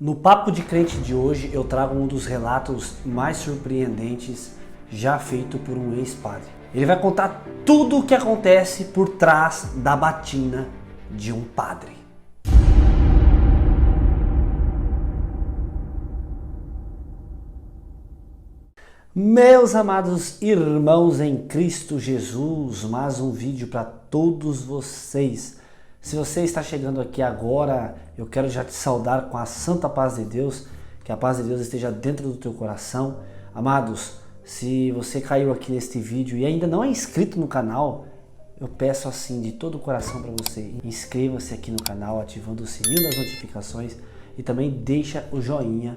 No Papo de Crente de hoje eu trago um dos relatos mais surpreendentes já feito por um ex-padre. Ele vai contar tudo o que acontece por trás da batina de um padre. Meus amados irmãos em Cristo Jesus, mais um vídeo para todos vocês. Se você está chegando aqui agora, eu quero já te saudar com a santa paz de Deus, que a paz de Deus esteja dentro do teu coração. Amados, se você caiu aqui neste vídeo e ainda não é inscrito no canal, eu peço assim de todo o coração para você, inscreva-se aqui no canal, ativando o sininho das notificações e também deixa o joinha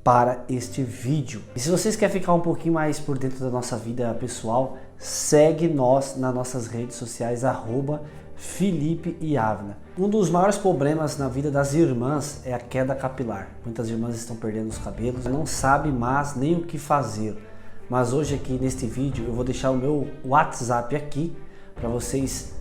para este vídeo. E se vocês querem ficar um pouquinho mais por dentro da nossa vida pessoal, segue nós nas nossas redes sociais, Felipe e Avna. Um dos maiores problemas na vida das irmãs é a queda capilar. Muitas irmãs estão perdendo os cabelos, não sabem mais nem o que fazer. Mas hoje aqui neste vídeo eu vou deixar o meu WhatsApp aqui para vocês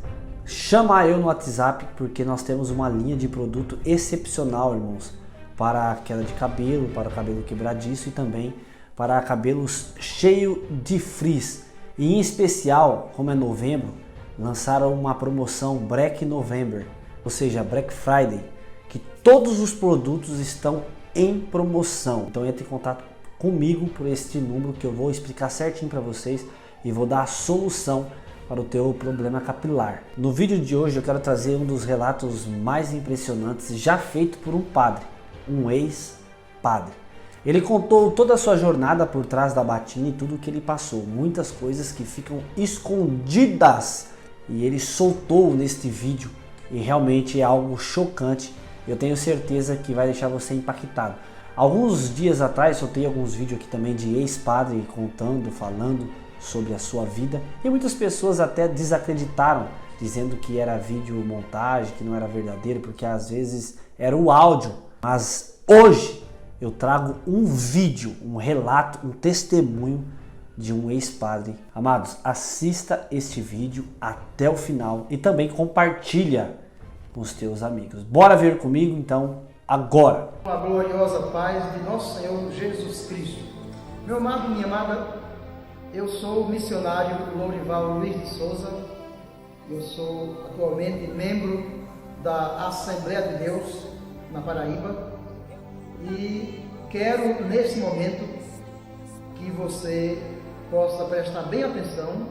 chamar eu no WhatsApp, porque nós temos uma linha de produto excepcional, irmãos, para a queda de cabelo, para o cabelo quebradiço e também para cabelos cheio de frizz. E em especial, como é novembro, lançaram uma promoção Black November, ou seja, Black Friday, que todos os produtos estão em promoção. Então entre em contato comigo por este número que eu vou explicar certinho para vocês e vou dar a solução para o teu problema capilar. No vídeo de hoje eu quero trazer um dos relatos mais impressionantes já feito por um padre, um ex-padre. Ele contou toda a sua jornada por trás da batina e tudo o que ele passou, muitas coisas que ficam escondidas. E ele soltou neste vídeo e realmente é algo chocante. Eu tenho certeza que vai deixar você impactado. Alguns dias atrás soltei alguns vídeos aqui também de ex-padre contando, falando sobre a sua vida. E muitas pessoas até desacreditaram, dizendo que era vídeo montagem, que não era verdadeiro, porque às vezes era o áudio. Mas hoje eu trago um vídeo, um relato, um testemunho de um ex-padre. Amados, assista este vídeo até o final e também compartilha com os teus amigos. Bora ver comigo então agora. Com a gloriosa paz de nosso Senhor Jesus Cristo. Meu amado, minha amada, eu sou o missionário Lourival Luiz de Souza. Eu sou atualmente membro da Assembleia de Deus na Paraíba e quero nesse momento que você possa prestar bem atenção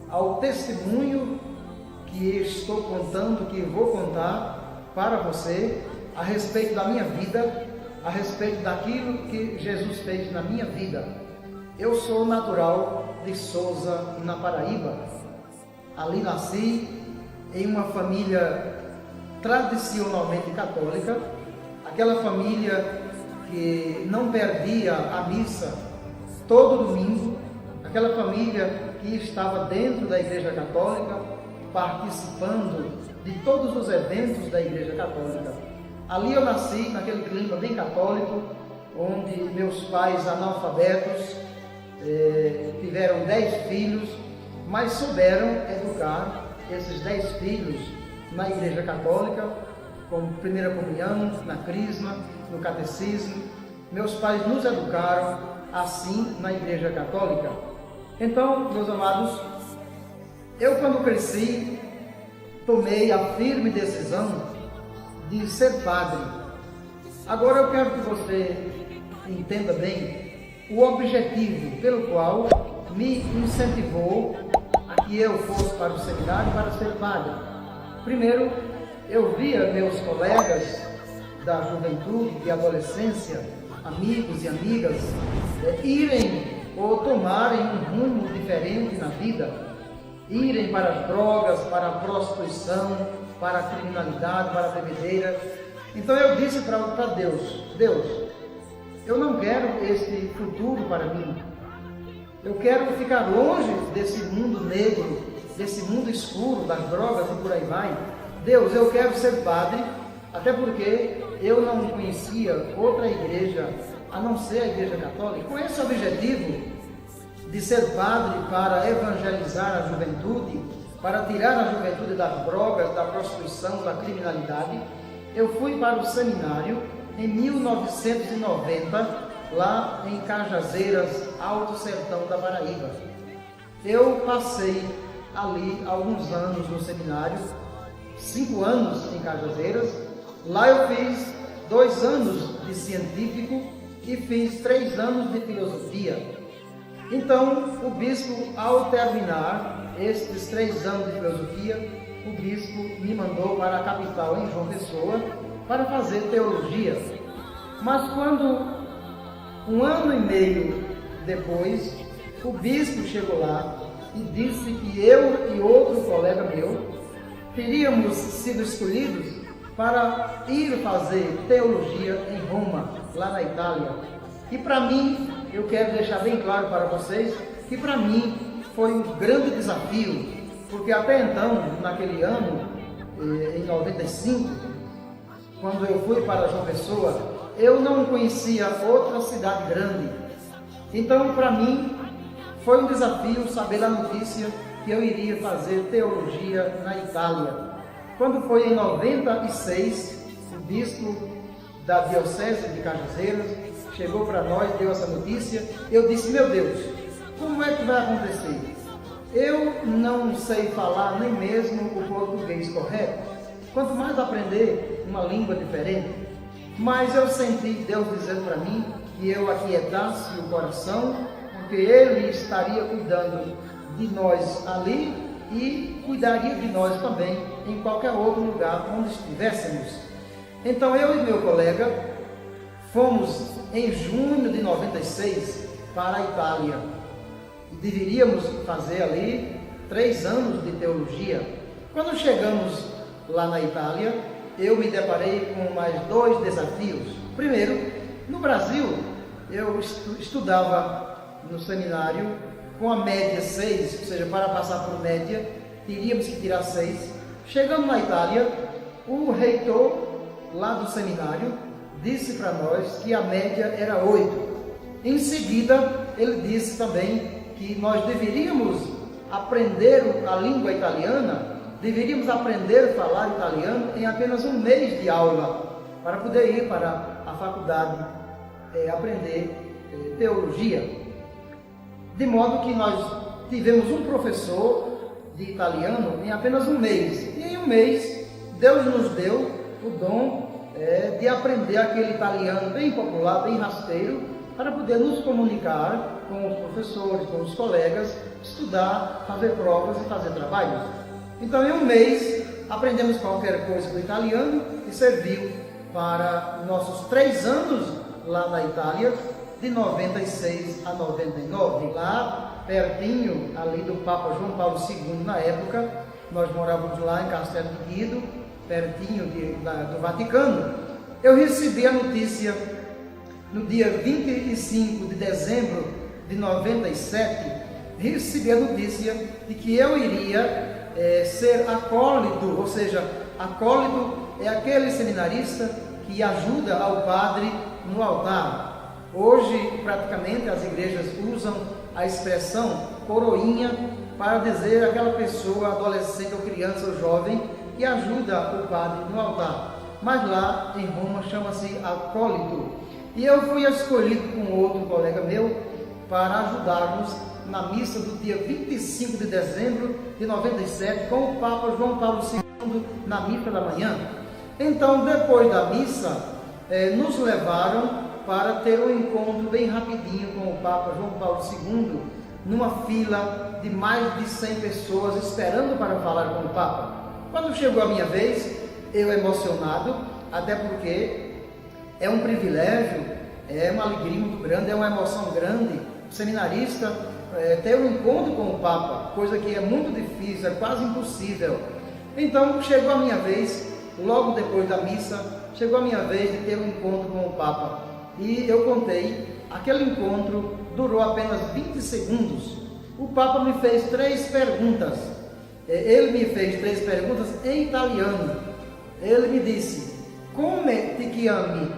ao testemunho que estou contando, que vou contar para você a respeito da minha vida, a respeito daquilo que Jesus fez na minha vida. Eu sou natural de Souza, na Paraíba. Ali nasci em uma família tradicionalmente católica, aquela família que não perdia a missa todo domingo, aquela família que estava dentro da Igreja Católica, participando de todos os eventos da Igreja Católica. Ali eu nasci, naquele clima bem católico, onde meus pais analfabetos tiveram 10 filhos, mas souberam educar esses 10 filhos na Igreja Católica, com primeira comunhão, na crisma, no catecismo. Meus pais nos educaram assim na Igreja Católica. Então, meus amados, eu quando cresci, tomei a firme decisão de ser padre. Agora eu quero que você entenda bem o objetivo pelo qual me incentivou a que eu fosse para o seminário para ser padre. Primeiro, eu via meus colegas da juventude e adolescência, amigos e amigas, irem ou tomarem um rumo diferente na vida, irem para as drogas, para a prostituição, para a criminalidade, para a bebedeira. Então eu disse para Deus, eu não quero este futuro para mim. Eu quero ficar longe desse mundo negro, desse mundo escuro, das drogas e por aí vai. Deus, eu quero ser padre, até porque eu não conhecia outra igreja a não ser a Igreja Católica. Com esse objetivo de ser padre para evangelizar a juventude, para tirar a juventude das drogas, da prostituição, da criminalidade, eu fui para o seminário em 1990, lá em Cajazeiras, Alto Sertão da Paraíba. Eu passei ali alguns anos no seminário, 5 anos em Cajazeiras. Lá eu fiz 2 anos de científico e fiz 3 anos de filosofia. Então, o bispo, ao terminar estes 3 anos de filosofia, o bispo me mandou para a capital, em João Pessoa, para fazer teologia. Mas quando, 1 ano e meio depois, o bispo chegou lá e disse que eu e outro colega meu teríamos sido escolhidos para ir fazer teologia em Roma, lá na Itália. E para mim, eu quero deixar bem claro para vocês que para mim foi um grande desafio, porque até então, naquele ano, em 95, quando eu fui para João Pessoa, eu não conhecia outra cidade grande. Então, para mim, foi um desafio saber a notícia que eu iria fazer teologia na Itália. Quando foi em 96, o bispo da Diocese de Cajazeiras chegou para nós, deu essa notícia. Eu disse: meu Deus, como é que vai acontecer? Eu não sei falar nem mesmo o português correto, quanto mais aprender uma língua diferente. Mas eu senti Deus dizendo para mim que eu aquietasse o coração, porque Ele estaria cuidando de nós ali e cuidaria de nós também em qualquer outro lugar onde estivéssemos. Então eu e meu colega fomos em junho de 96 para a Itália. Deveríamos fazer ali 3 anos de teologia. Quando chegamos lá na Itália, eu me deparei com mais 2 desafios. Primeiro, no Brasil, eu estudava no seminário com a média 6, ou seja, para passar por média, teríamos que tirar 6. Chegando na Itália, o reitor lá do seminário disse para nós que a média era 8. Em seguida, ele disse também que nós deveríamos aprender a língua italiana, deveríamos aprender a falar italiano em apenas 1 mês de aula, para poder ir para a faculdade aprender teologia. De modo que nós tivemos um professor de italiano em apenas 1 mês. E em 1 mês, Deus nos deu o dom de aprender aquele italiano bem popular, bem rasteiro, para poder nos comunicar com os professores, com os colegas, estudar, fazer provas e fazer trabalhos. Então, em 1 mês, aprendemos qualquer coisa do italiano e serviu para nossos 3 anos lá na Itália, de 96 a 99. Lá, pertinho ali do Papa João Paulo II, na época, nós morávamos lá em Castelo de Guido, pertinho do Vaticano. Eu recebi a notícia no dia 25 de dezembro de 97, recebi a notícia de que eu iria ser acólito, ou seja, acólito é aquele seminarista que ajuda ao padre no altar. Hoje, praticamente, as igrejas usam a expressão coroinha para dizer aquela pessoa, adolescente ou criança ou jovem, que ajuda o padre no altar. Mas lá em Roma chama-se acólito. E eu fui escolhido com outro colega meu para ajudarmos na missa do dia 25 de dezembro de 97 com o Papa João Paulo II na missa da manhã. Então, depois da missa, nos levaram para ter um encontro bem rapidinho com o Papa João Paulo II, numa fila de mais de 100 pessoas esperando para falar com o Papa. Quando chegou a minha vez, eu emocionado, até porque é um privilégio, é uma alegria muito grande, é uma emoção grande. O seminarista ter um encontro com o Papa, coisa que é muito difícil, é quase impossível. Então chegou a minha vez, logo depois da missa, chegou a minha vez de ter um encontro com o Papa. E eu contei, aquele encontro durou apenas 20 segundos. O Papa me fez 3 perguntas. Ele me fez 3 perguntas em italiano. Ele me disse: "Come ti chiami?",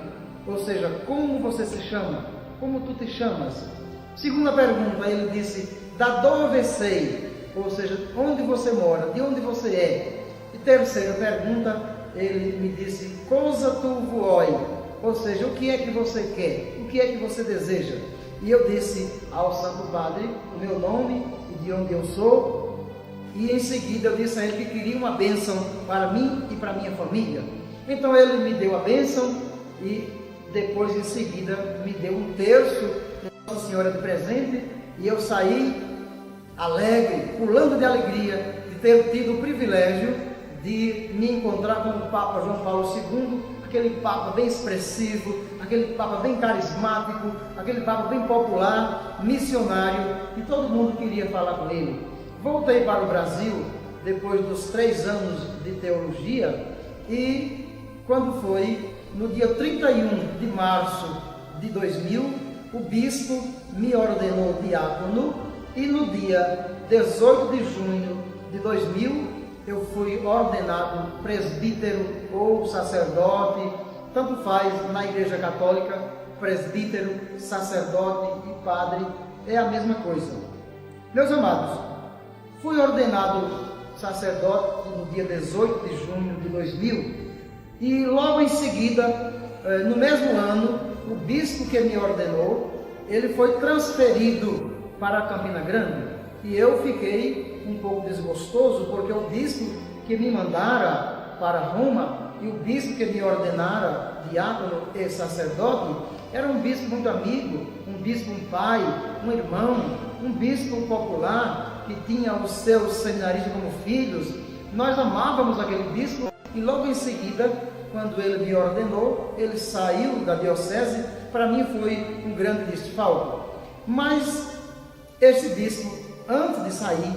ou seja, como você se chama? Como tu te chamas? Segunda pergunta, ele disse: "Da dove sei?", ou seja, onde você mora, de onde você é? E terceira pergunta, ele me disse: "Cosa tu vuoi?", Ou seja, o que é que você quer? O que é que você deseja? E eu disse ao Santo Padre o meu nome e de onde eu sou, e em seguida eu disse a ele que queria uma bênção para mim e para minha família. Então ele me deu a bênção e depois em seguida me deu um terço de Nossa Senhora de presente, e eu saí alegre, pulando de alegria de ter tido o privilégio de me encontrar com o Papa João Paulo II, aquele Papa bem expressivo, aquele Papa bem carismático, aquele Papa bem popular, missionário, e todo mundo queria falar com ele. Voltei para o Brasil depois dos 3 anos de teologia, e quando foi no dia 31 de março de 2000, o bispo me ordenou diácono, e no dia 18 de junho de 2000 eu fui ordenado presbítero ou sacerdote, tanto faz na Igreja Católica, presbítero, sacerdote e padre, é a mesma coisa. Meus amados, fui ordenado sacerdote no dia 18 de junho de 2000, e logo em seguida, no mesmo ano, o bispo que me ordenou, ele foi transferido para Campina Grande, e eu fiquei um pouco desgostoso, porque o bispo que me mandara para Roma e o bispo que me ordenara diácono e sacerdote era um bispo muito amigo, um bispo, um pai, um irmão, um bispo popular que tinha os seus seminaristas como filhos. Nós amávamos aquele bispo, e logo em seguida, quando ele me ordenou, ele saiu da diocese. Para mim foi um grande desfalque. Mas este bispo, antes de sair,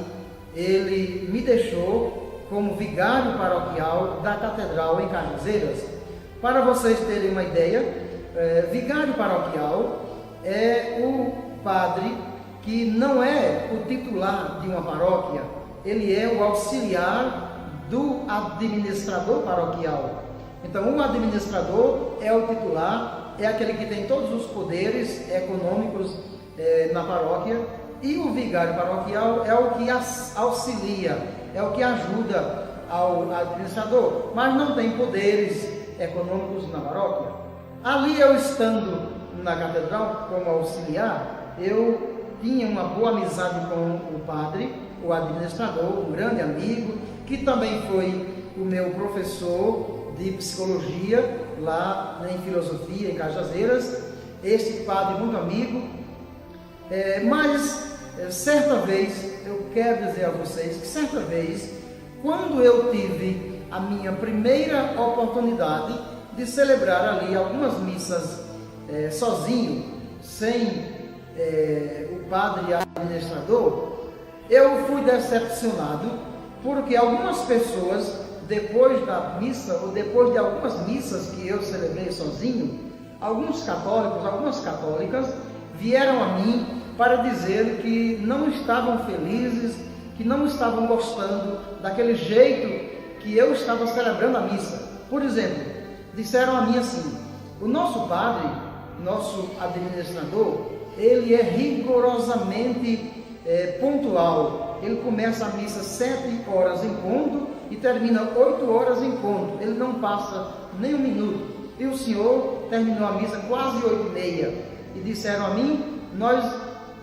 ele me deixou como vigário paroquial da Catedral em Cajazeiras. Para vocês terem uma ideia, vigário paroquial é o padre que não é o titular de uma paróquia, ele é o auxiliar do administrador paroquial. Então, o administrador é o titular, é aquele que tem todos os poderes econômicos na paróquia, e o vigário paroquial é o que auxilia, é o que ajuda ao administrador, mas não tem poderes econômicos na paróquia. Ali, eu estando na catedral como auxiliar, eu tinha uma boa amizade com o padre, o administrador, um grande amigo, que também foi o meu professor de psicologia lá em filosofia em Cajazeiras. Este padre muito amigo, mas certa vez, eu quero dizer a vocês que certa vez, quando eu tive a minha primeira oportunidade de celebrar ali algumas missas sozinho, sem o padre administrador, eu fui decepcionado, porque algumas pessoas, depois da missa, ou depois de algumas missas que eu celebrei sozinho, alguns católicos, algumas católicas, vieram a mim para dizer que não estavam felizes, que não estavam gostando daquele jeito que eu estava celebrando a missa. Por exemplo, disseram a mim assim: o nosso padre, nosso administrador, ele é rigorosamente pontual. Ele começa a missa 7 horas em ponto e termina 8 horas em ponto. Ele não passa nem um minuto. E o senhor terminou a missa quase 8h30. E disseram a mim: nós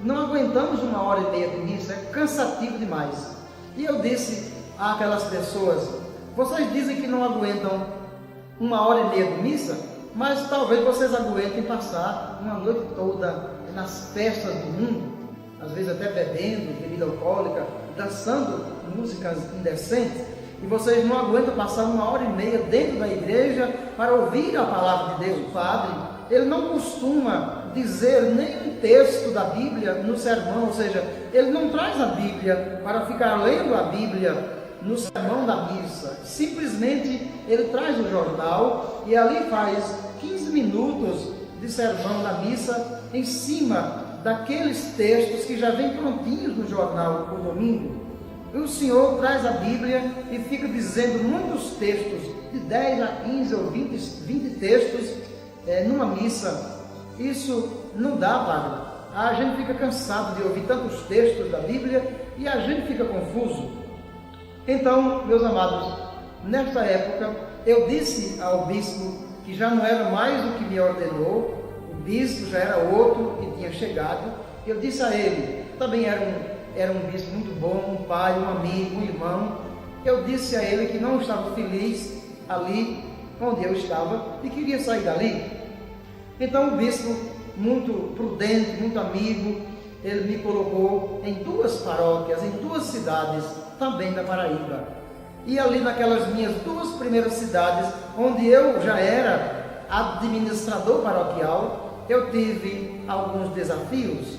não aguentamos 1h30 de missa, é cansativo demais. E eu disse àquelas pessoas: vocês dizem que não aguentam 1h30 de missa, mas talvez vocês aguentem passar uma noite toda nas festas do mundo, às vezes até bebendo bebida alcoólica, dançando músicas indecentes, e vocês não aguentam passar 1h30 dentro da igreja para ouvir a palavra de Deus. O padre, ele não costuma dizer nenhum texto da Bíblia no sermão, ou seja, ele não traz a Bíblia para ficar lendo a Bíblia no sermão da missa. Simplesmente ele traz o jornal e ali faz 15 minutos de sermão da missa em cima daqueles textos que já vêm prontinhos no jornal no domingo. E o senhor traz a Bíblia e fica dizendo muitos textos, de 10 a 15 ou 20 textos numa missa. Isso não dá, padre. A gente fica cansado de ouvir tantos textos da Bíblia e a gente fica confuso. Então, meus amados, nesta época, eu disse ao bispo que que já não era mais o que me ordenou, o bispo já era outro que tinha chegado. Eu disse a ele, também era um bispo muito bom, um pai, um amigo, um irmão. Eu disse a ele que não estava feliz ali onde eu estava e queria sair dali. Então o bispo, muito prudente, muito amigo, ele me colocou em 2 paróquias, em 2 cidades também da Paraíba. E ali naquelas minhas 2 primeiras cidades, onde eu já era administrador paroquial, eu tive alguns desafios.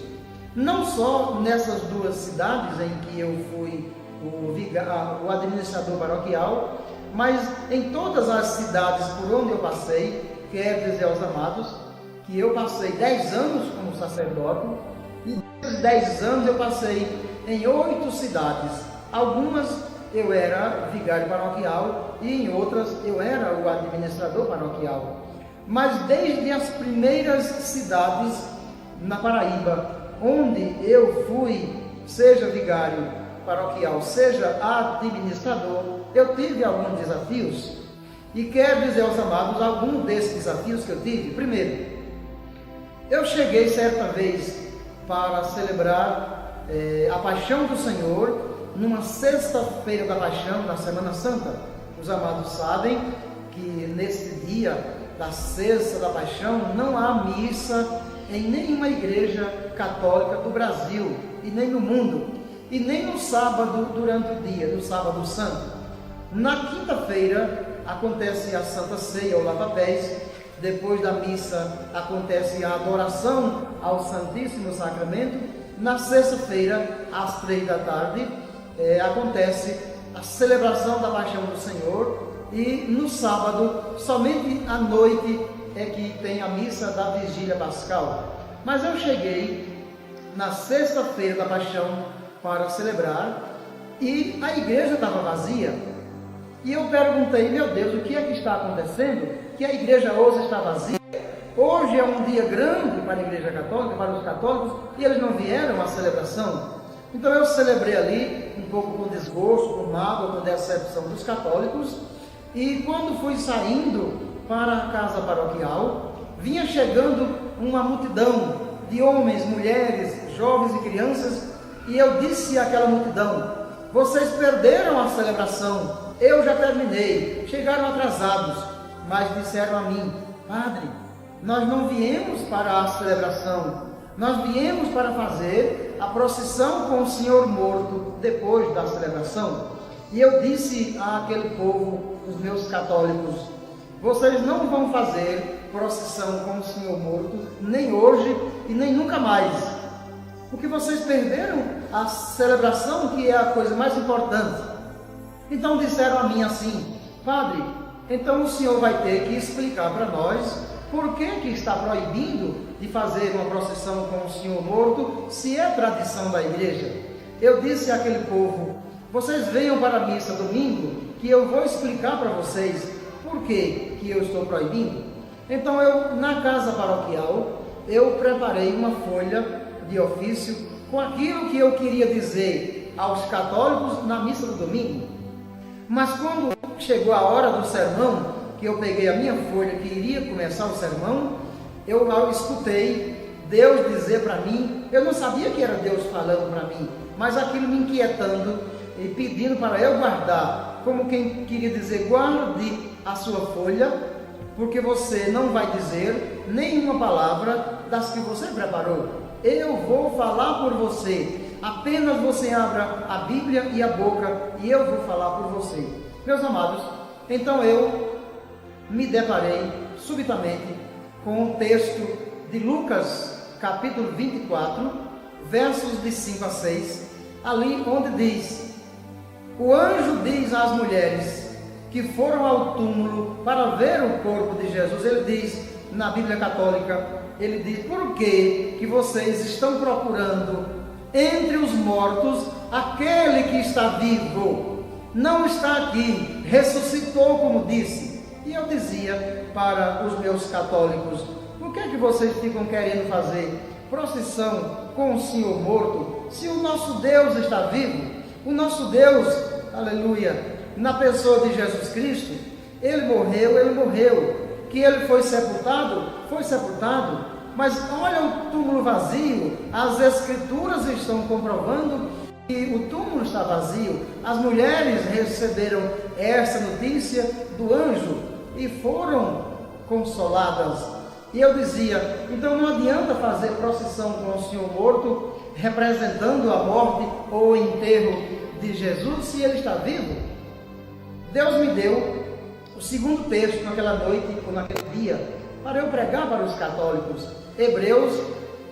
Não só nessas 2 cidades em que eu fui o administrador paroquial, mas em todas as cidades por onde eu passei, quero dizer aos amados, que eu passei 10 anos como sacerdote, e nesses 10 anos eu passei em 8 cidades. Algumas eu era vigário paroquial e em outras eu era o administrador paroquial. Mas desde as primeiras cidades na Paraíba, onde eu fui, seja vigário paroquial, seja administrador, eu tive alguns desafios. E quero dizer aos amados alguns desses desafios que eu tive. Primeiro, eu cheguei certa vez para celebrar a Paixão do Senhor, numa sexta-feira da Paixão, na Semana Santa. Os amados sabem que nesse dia da sexta da Paixão não há missa em nenhuma igreja católica do Brasil e nem no mundo, e nem no sábado durante o dia, no sábado santo. Na quinta-feira acontece a Santa Ceia ou Lava-Pés, depois da missa acontece a adoração ao Santíssimo Sacramento, na sexta-feira, às 3 da tarde, acontece a celebração da Paixão do Senhor, e no sábado, somente à noite, é que tem a missa da Vigília Pascal. Mas eu cheguei na sexta-feira da Paixão para celebrar e a igreja estava vazia. E eu perguntei, meu Deus, o que é que está acontecendo? Que a igreja hoje está vazia? Hoje é um dia grande para a igreja católica, para os católicos, e eles não vieram à celebração. Então eu celebrei ali, um pouco com desgosto, com mágoa, com decepção dos católicos, e quando fui saindo para a casa paroquial, vinha chegando uma multidão de homens, mulheres, jovens e crianças, e eu disse àquela multidão, vocês perderam a celebração, eu já terminei, chegaram atrasados, mas disseram a mim, padre, nós não viemos para a celebração, nós viemos para fazer a procissão com o Senhor morto depois da celebração. E eu disse àquele povo, os meus católicos, vocês não vão fazer procissão com o Senhor morto, nem hoje e nem nunca mais, porque vocês perderam a celebração, que é a coisa mais importante. Então disseram a mim assim, padre, então o senhor vai ter que explicar para nós por que está proibindo de fazer uma procissão com o Senhor morto, se é tradição da igreja. Eu disse àquele povo, vocês venham para a missa domingo, que eu vou explicar para vocês por que eu estou proibindo. Então eu, na casa paroquial, eu preparei uma folha de ofício com aquilo que eu queria dizer aos católicos na missa do domingo. Mas quando chegou a hora do sermão, que eu peguei a minha folha que iria começar o sermão, eu escutei Deus dizer para mim, eu não sabia que era Deus falando para mim, mas aquilo me inquietando e pedindo para eu guardar, como quem queria dizer, guarde a sua folha, porque você não vai dizer nenhuma palavra das que você preparou. Eu vou falar por você, apenas você abra a Bíblia e a boca e eu vou falar por você. Meus amados, então eu me deparei subitamente com o texto de Lucas, capítulo 24, versos de 5 a 6, ali onde diz, o anjo diz às mulheres que foram ao túmulo para ver o corpo de Jesus, ele diz na Bíblia Católica, ele diz, por que vocês estão procurando entre os mortos aquele que está vivo? Não está aqui, ressuscitou, como disse. E eu dizia para os meus católicos, por que vocês ficam querendo fazer procissão com o Senhor morto, se o nosso Deus está vivo? O nosso Deus, aleluia, na pessoa de Jesus Cristo, Ele morreu, que ele foi sepultado, mas olha o túmulo vazio. As escrituras estão comprovando que o túmulo está vazio. As mulheres receberam essa notícia do anjo e foram consoladas. E eu dizia, então não adianta fazer procissão com o Senhor morto, representando a morte ou o enterro de Jesus, se ele está vivo. Deus me deu o segundo texto naquela noite ou naquele dia para eu pregar para os católicos. Hebreus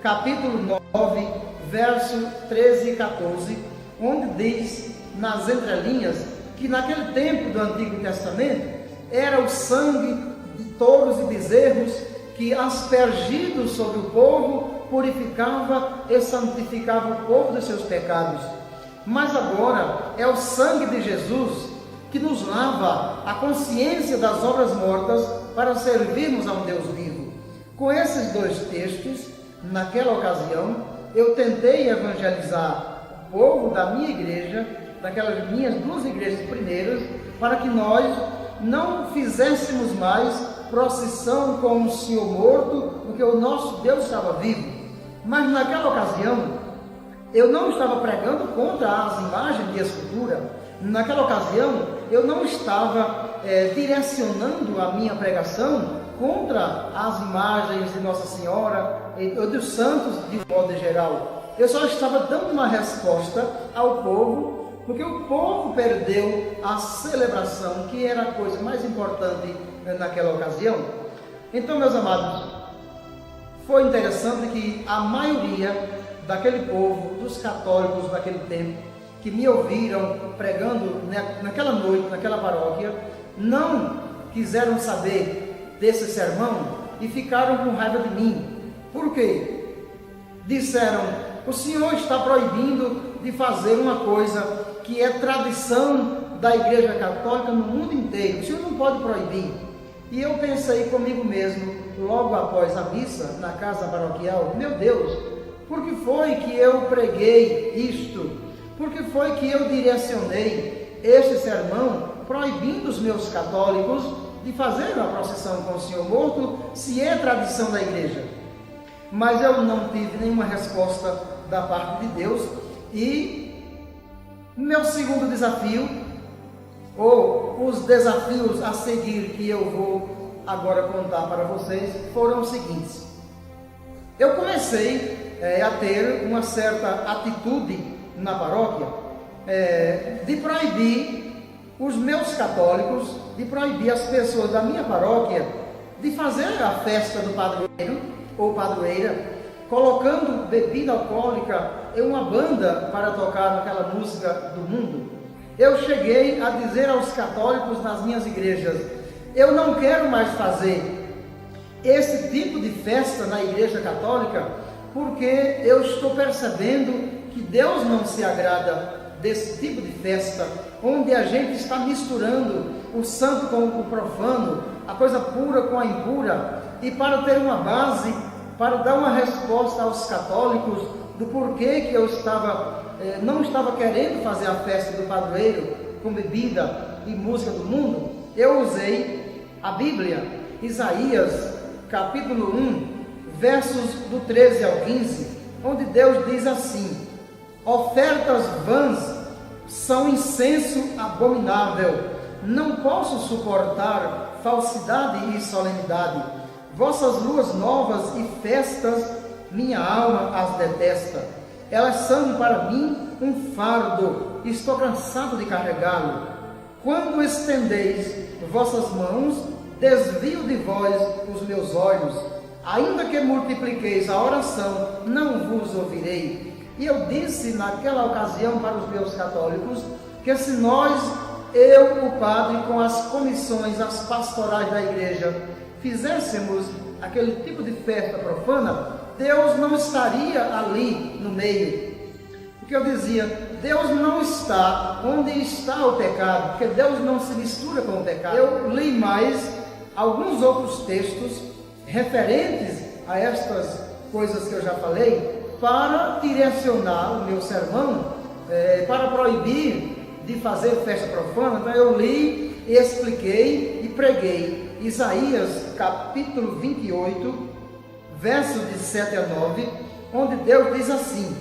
capítulo 9, verso 13 e 14, onde diz nas entrelinhas que naquele tempo do Antigo Testamento era o sangue de touros e bezerros que, aspergidos sobre o povo, purificava e santificava o povo dos seus pecados. Mas agora é o sangue de Jesus que nos lava a consciência das obras mortas para servirmos a um Deus vivo. Com esses dois textos, naquela ocasião, eu tentei evangelizar o povo da minha igreja, daquelas minhas duas igrejas primeiras, para que nós não fizéssemos mais procissão com o Senhor morto, porque o nosso Deus estava vivo. Mas naquela ocasião, eu não estava pregando contra as imagens de escultura. Naquela ocasião, eu não estava direcionando a minha pregação contra as imagens de Nossa Senhora ou dos santos de modo geral. Eu só estava dando uma resposta ao povo, porque o povo perdeu a celebração, que era a coisa mais importante naquela ocasião. Então, meus amados, foi interessante que a maioria daquele povo, dos católicos daquele tempo, que me ouviram pregando naquela noite, naquela paróquia, não quiseram saber desse sermão e ficaram com raiva de mim. Por quê? Disseram, o senhor está proibindo de fazer uma coisa que é tradição da Igreja Católica no mundo inteiro. O senhor não pode proibir. E eu pensei comigo mesmo, logo após a missa, na casa paroquial, meu Deus, por que foi que eu preguei isto? Por que foi que eu direcionei este sermão proibindo os meus católicos de fazer a procissão com o Senhor morto, se é tradição da igreja? Mas eu não tive nenhuma resposta da parte de Deus. E meu segundo desafio, ou os desafios a seguir que eu vou agora contar para vocês, foram os seguintes. Eu comecei a ter uma certa atitude na paróquia, de proibir os meus católicos, de proibir as pessoas da minha paróquia de fazer a festa do padroeiro ou padroeira, colocando bebida alcoólica em uma banda para tocar aquela música do mundo. Eu cheguei a dizer aos católicos nas minhas igrejas, eu não quero mais fazer esse tipo de festa na igreja católica, porque eu estou percebendo que Deus não se agrada desse tipo de festa, onde a gente está misturando o santo com o profano, a coisa pura com a impura. E para ter uma base, para dar uma resposta aos católicos do porquê que eu não estava querendo fazer a festa do padroeiro com bebida e música do mundo, eu usei a Bíblia, Isaías capítulo 1, versos do 13 ao 15, onde Deus diz assim: ofertas vãs são incenso abominável, não posso suportar falsidade e solenidade. Vossas luas novas e festas, minha alma as detesta. Elas são para mim um fardo, estou cansado de carregá-lo. Quando estendeis vossas mãos, desvio de vós os meus olhos. Ainda que multipliqueis a oração, não vos ouvirei. E eu disse naquela ocasião para os meus católicos que se nós, eu, o padre, com as comissões, as pastorais da igreja, fizéssemos aquele tipo de festa profana, Deus não estaria ali no meio. Porque eu dizia, Deus não está onde está o pecado, porque Deus não se mistura com o pecado. Eu li mais alguns outros textos referentes a estas coisas que eu já falei, para direcionar o meu sermão, para proibir de fazer festa profana. Então eu li, expliquei e preguei Isaías capítulo 28, versos de 7 a 9, onde Deus diz assim: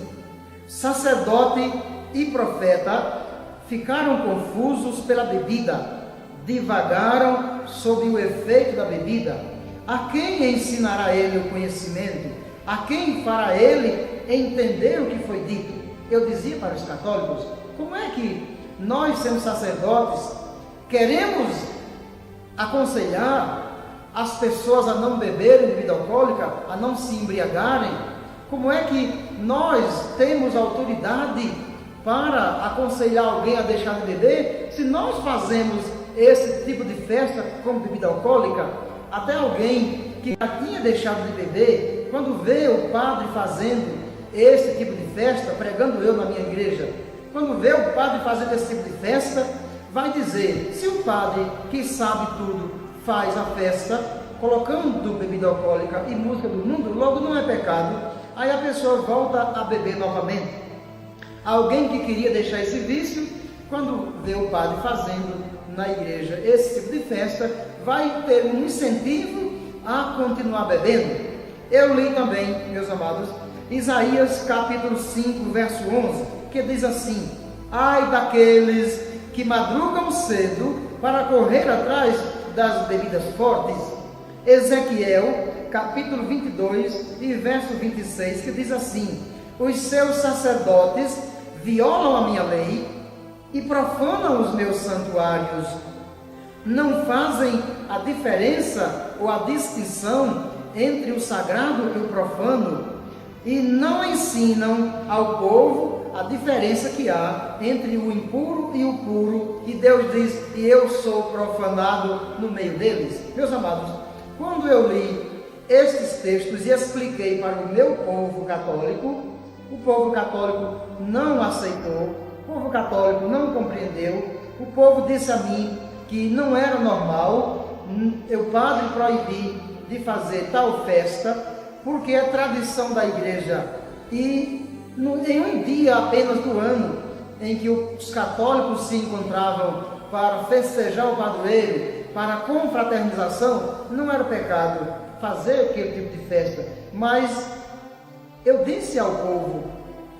sacerdote e profeta ficaram confusos pela bebida, divagaram sob o efeito da bebida. A quem ensinará ele o conhecimento? A quem fará ele entender o que foi dito? Eu dizia para os católicos: como é que nós, sendo sacerdotes, queremos aconselhar as pessoas a não beberem bebida alcoólica, a não se embriagarem? Como é que nós temos autoridade para aconselhar alguém a deixar de beber, se nós fazemos esse tipo de festa com bebida alcoólica? Até alguém que já tinha deixado de beber, quando vê o padre fazendo esse tipo de festa, pregando eu na minha igreja, quando vê o padre fazendo esse tipo de festa, vai dizer: se o padre que sabe tudo faz a festa colocando bebida alcoólica e música do mundo, logo não é pecado. Aí a pessoa volta a beber novamente. Alguém que queria deixar esse vício, quando vê o padre fazendo na igreja esse tipo de festa, vai ter um incentivo a continuar bebendo. Eu li também, meus amados, Isaías capítulo 5, verso 11, que diz assim: ai daqueles que madrugam cedo para correr atrás das bebidas fortes. Ezequiel capítulo 22 e verso 26, que diz assim: os seus sacerdotes violam a minha lei e profanam os meus santuários. Não fazem a diferença ou a distinção entre o sagrado e o profano, e não ensinam ao povo a diferença que há entre o impuro e o puro. E Deus diz: e eu sou profanado no meio deles. Meus amados, quando eu li estes textos e expliquei para o meu povo católico, o povo católico não aceitou, o povo católico não compreendeu. O povo disse a mim que não era normal o padre proibir de fazer tal festa, porque é tradição da igreja. E em um dia apenas do ano em que os católicos se encontravam para festejar o padroeiro, para a confraternização, não era pecado fazer aquele tipo de festa. Mas eu disse ao povo: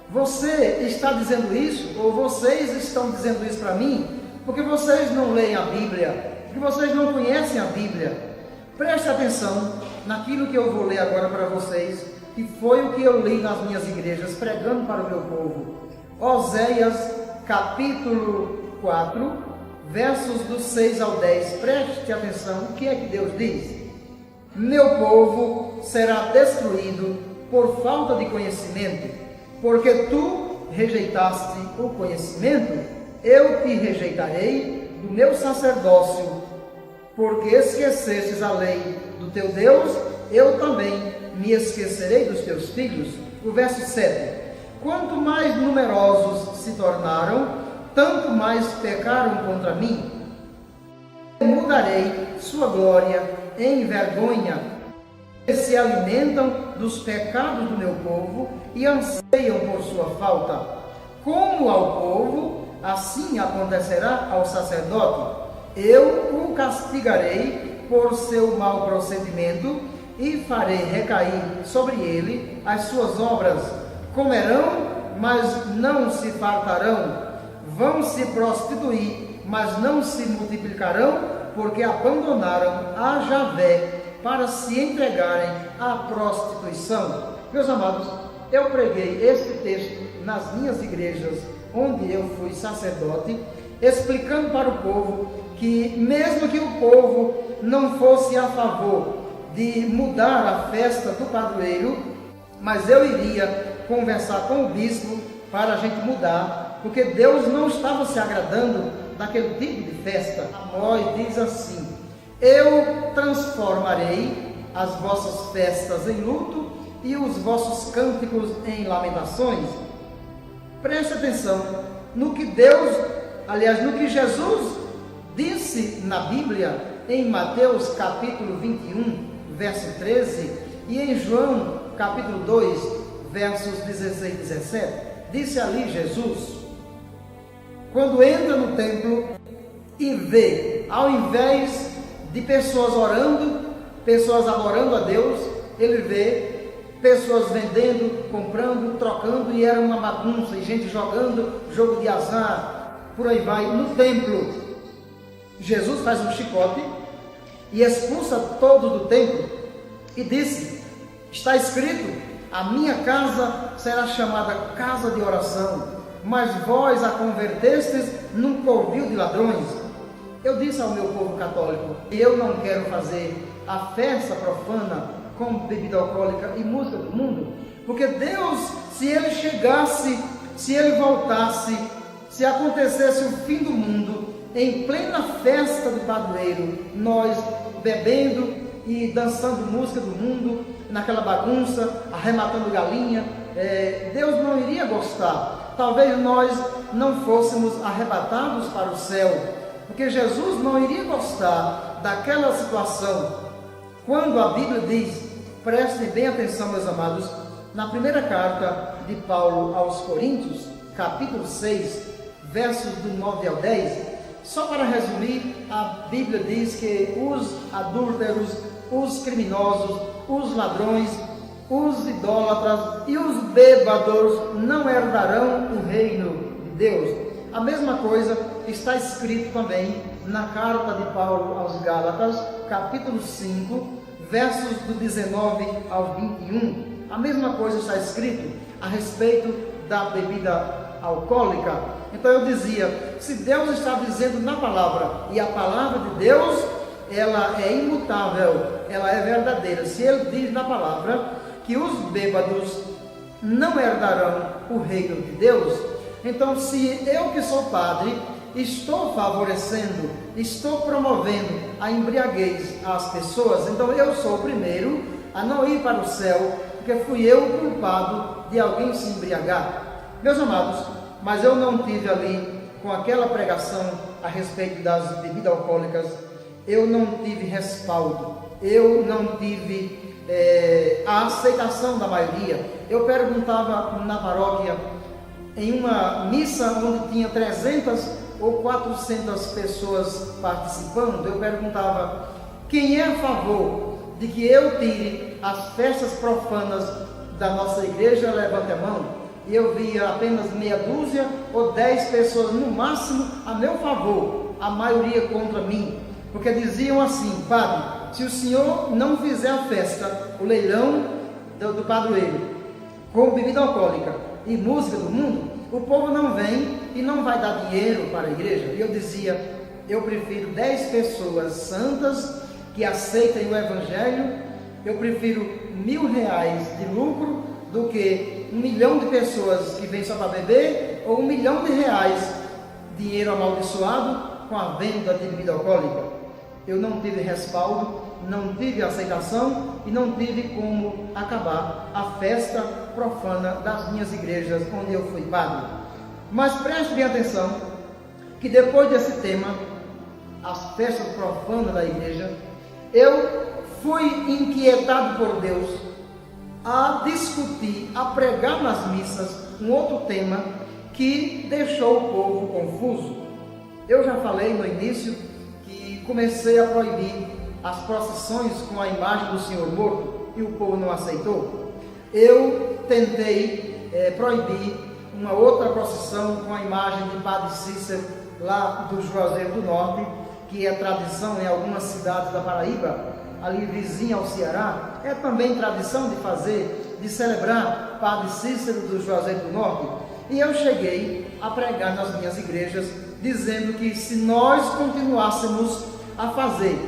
você está dizendo isso, ou vocês estão dizendo isso para mim, porque vocês não leem a Bíblia, porque vocês não conhecem a Bíblia. Preste atenção naquilo que eu vou ler agora para vocês, que foi o que eu li nas minhas igrejas, pregando para o meu povo. Oséias, capítulo 4, versos do 6 ao 10. Preste atenção, o que é que Deus diz? Meu povo será destruído por falta de conhecimento, porque tu rejeitaste o conhecimento, eu te rejeitarei do meu sacerdócio. Porque esquecestes a lei do teu Deus, eu também me esquecerei dos teus filhos. O verso 7. Quanto mais numerosos se tornaram, tanto mais pecaram contra mim. Mudarei sua glória em vergonha. Eles se alimentam dos pecados do meu povo e anseiam por sua falta. Como ao povo, assim acontecerá ao sacerdote. Eu o castigarei por seu mau procedimento e farei recair sobre ele as suas obras. Comerão, mas não se fartarão. Vão se prostituir, mas não se multiplicarão, porque abandonaram a Javé para se entregarem à prostituição. Meus amados, eu preguei este texto nas minhas igrejas, onde eu fui sacerdote, explicando para o povo que mesmo que o povo não fosse a favor de mudar a festa do padroeiro, mas eu iria conversar com o bispo para a gente mudar, porque Deus não estava se agradando daquele tipo de festa. Amós diz assim: eu transformarei as vossas festas em luto e os vossos cânticos em lamentações. Preste atenção no que Deus, aliás, no que Jesus disse na Bíblia, em Mateus capítulo 21, verso 13, e em João capítulo 2, versos 16 e 17. Disse ali Jesus, quando entra no templo e vê, ao invés de pessoas orando, pessoas adorando a Deus, ele vê pessoas vendendo, comprando, trocando, e era uma bagunça, e gente jogando jogo de azar, por aí vai. No templo, Jesus faz um chicote e expulsa todos do templo e disse: está escrito, a minha casa será chamada casa de oração, mas vós a convertestes num covil de ladrões. Eu disse ao meu povo católico, eu não quero fazer a festa profana com bebida alcoólica e música do mundo, porque Deus, se ele chegasse, se ele voltasse, se acontecesse o fim do mundo, em plena festa do padroeiro, nós bebendo e dançando música do mundo, naquela bagunça, arrematando galinha, Deus não iria gostar. Talvez nós não fôssemos arrebatados para o céu, porque Jesus não iria gostar daquela situação. Quando a Bíblia diz, prestem bem atenção, meus amados, na primeira carta de Paulo aos Coríntios, capítulo 6, versos do 9 ao 10, só para resumir, a Bíblia diz que os adúlteros, os criminosos, os ladrões, os idólatras e os bêbados não herdarão o reino de Deus. A mesma coisa está escrito também na carta de Paulo aos Gálatas, capítulo 5, versos do 19 ao 21. A mesma coisa está escrito a respeito da bebida alcoólica. Então eu dizia, se Deus está dizendo na palavra, e a palavra de Deus, ela é imutável, ela é verdadeira. Se ele diz na palavra que os bêbados não herdarão o reino de Deus, então se eu que sou padre, estou favorecendo, estou promovendo a embriaguez às pessoas, então eu sou o primeiro a não ir para o céu, porque fui eu o culpado de alguém se embriagar. Meus amados, mas eu não tive ali, com aquela pregação a respeito das bebidas alcoólicas, eu não tive respaldo, eu não tive a aceitação da maioria. Eu perguntava na paróquia, em uma missa onde tinha 300 ou 400 pessoas participando, eu perguntava, quem é a favor de que eu tire as festas profanas da nossa igreja? Levante a mão. E eu via apenas meia dúzia ou 10 pessoas no máximo a meu favor, a maioria contra mim, porque diziam assim, padre, se o senhor não fizer a festa, o leilão do padroeiro, com bebida alcoólica e música do mundo, o povo não vem e não vai dar dinheiro para a igreja. E eu dizia, eu prefiro 10 pessoas santas que aceitem o evangelho, eu prefiro R$1.000 de lucro do que 1 milhão de pessoas que vêm só para beber, ou R$1 milhão, dinheiro amaldiçoado com a venda de bebida alcoólica. Eu não tive respaldo, não tive aceitação e não tive como acabar a festa profana das minhas igrejas onde eu fui padre. Mas preste bem atenção que depois desse tema, as festas profanas da igreja, eu fui inquietado por Deus a discutir, a pregar nas missas um outro tema que deixou o povo confuso. Eu já falei no início que comecei a proibir as procissões com a imagem do Senhor morto e o povo não aceitou. Eu tentei proibir uma outra procissão com a imagem de Padre Cícero lá do Juazeiro do Norte, que é tradição em algumas cidades da Paraíba, ali vizinha ao Ceará. É também tradição de fazer, de celebrar Padre Cícero do Juazeiro do Norte. E eu cheguei a pregar nas minhas igrejas, dizendo que se nós continuássemos a fazer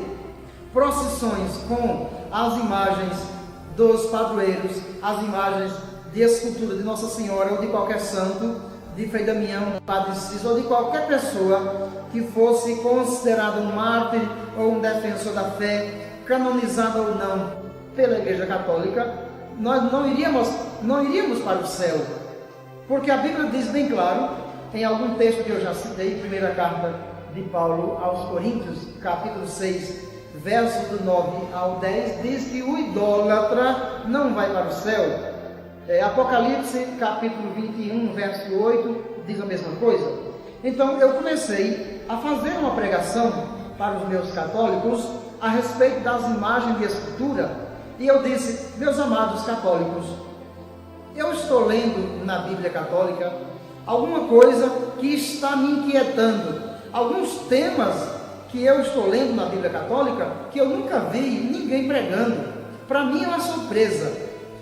procissões com as imagens dos padroeiros, as imagens de escultura de Nossa Senhora ou de qualquer santo, de Frei Damião, Padre Cícero ou de qualquer pessoa que fosse considerado um mártir ou um defensor da fé, canonizado ou não pela Igreja Católica, nós não iríamos para o céu, porque a Bíblia diz bem claro, em algum texto que eu já citei, primeira carta de Paulo aos Coríntios, capítulo 6, versos do 9 ao 10, diz que o idólatra não vai para o céu. Apocalipse, capítulo 21, verso 8, diz a mesma coisa. Então eu comecei a fazer uma pregação para os meus católicos a respeito das imagens de escultura, e eu disse: meus amados católicos, eu estou lendo na Bíblia Católica alguma coisa que está me inquietando, alguns temas que eu estou lendo na Bíblia Católica que eu nunca vi ninguém pregando. Para mim é uma surpresa.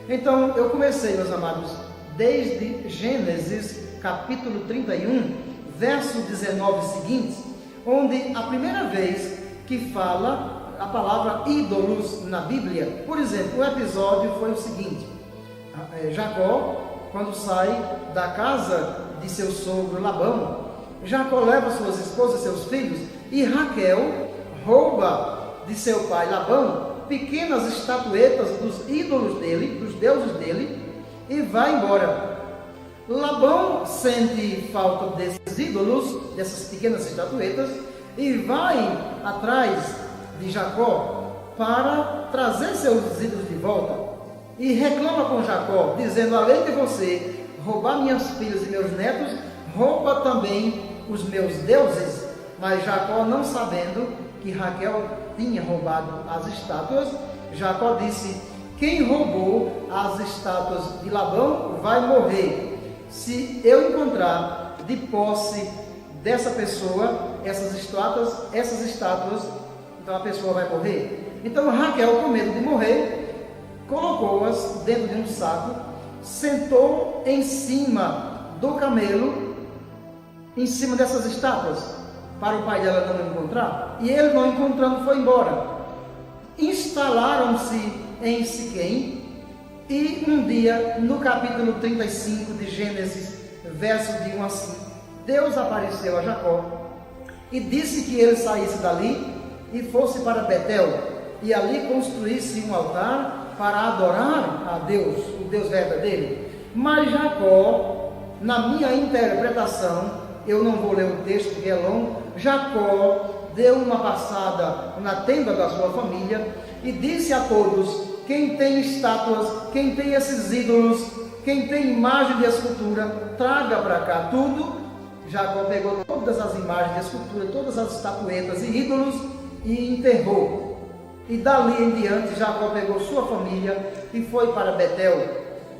Então eu comecei, meus amados, desde Gênesis capítulo 31, verso 19 seguintes, onde a primeira vez que fala a palavra ídolos na Bíblia. Por exemplo, o episódio foi o seguinte: Jacó, quando sai da casa de seu sogro Labão, Jacó leva suas esposas e seus filhos, e Raquel rouba de seu pai Labão pequenas estatuetas dos ídolos dele, dos deuses dele, e vai embora. Labão sente falta desses ídolos, dessas pequenas estatuetas, e vai atrás de Jacó para trazer seus ídolos de volta, e reclama com Jacó, dizendo: além de você roubar minhas filhas e meus netos, rouba também os meus deuses. Mas Jacó, não sabendo que Raquel tinha roubado as estátuas, Jacó disse: quem roubou as estátuas de Labão vai morrer. Se eu encontrar de posse dessa pessoa essas estátuas, então a pessoa vai morrer. Então Raquel, com medo de morrer, colocou-as dentro de um saco, sentou em cima do camelo, em cima dessas estátuas, para o pai dela não encontrar, e ele, não encontrando, foi embora. Instalaram-se em Siquém, e um dia, no capítulo 35 de Gênesis, verso de 1 a 5, Deus apareceu a Jacó e disse que ele saísse dali e fosse para Betel, e ali construísse um altar para adorar a Deus, o Deus verdadeiro. Mas Jacó, na minha interpretação, eu não vou ler o texto porque é longo, Jacó deu uma passada na tenda da sua família e disse a todos: quem tem estátuas, quem tem esses ídolos, quem tem imagem de escultura, traga para cá tudo. Jacó pegou todas as imagens de escultura, todas as estatuetas e ídolos e enterrou. E dali em diante Jacó pegou sua família e foi para Betel.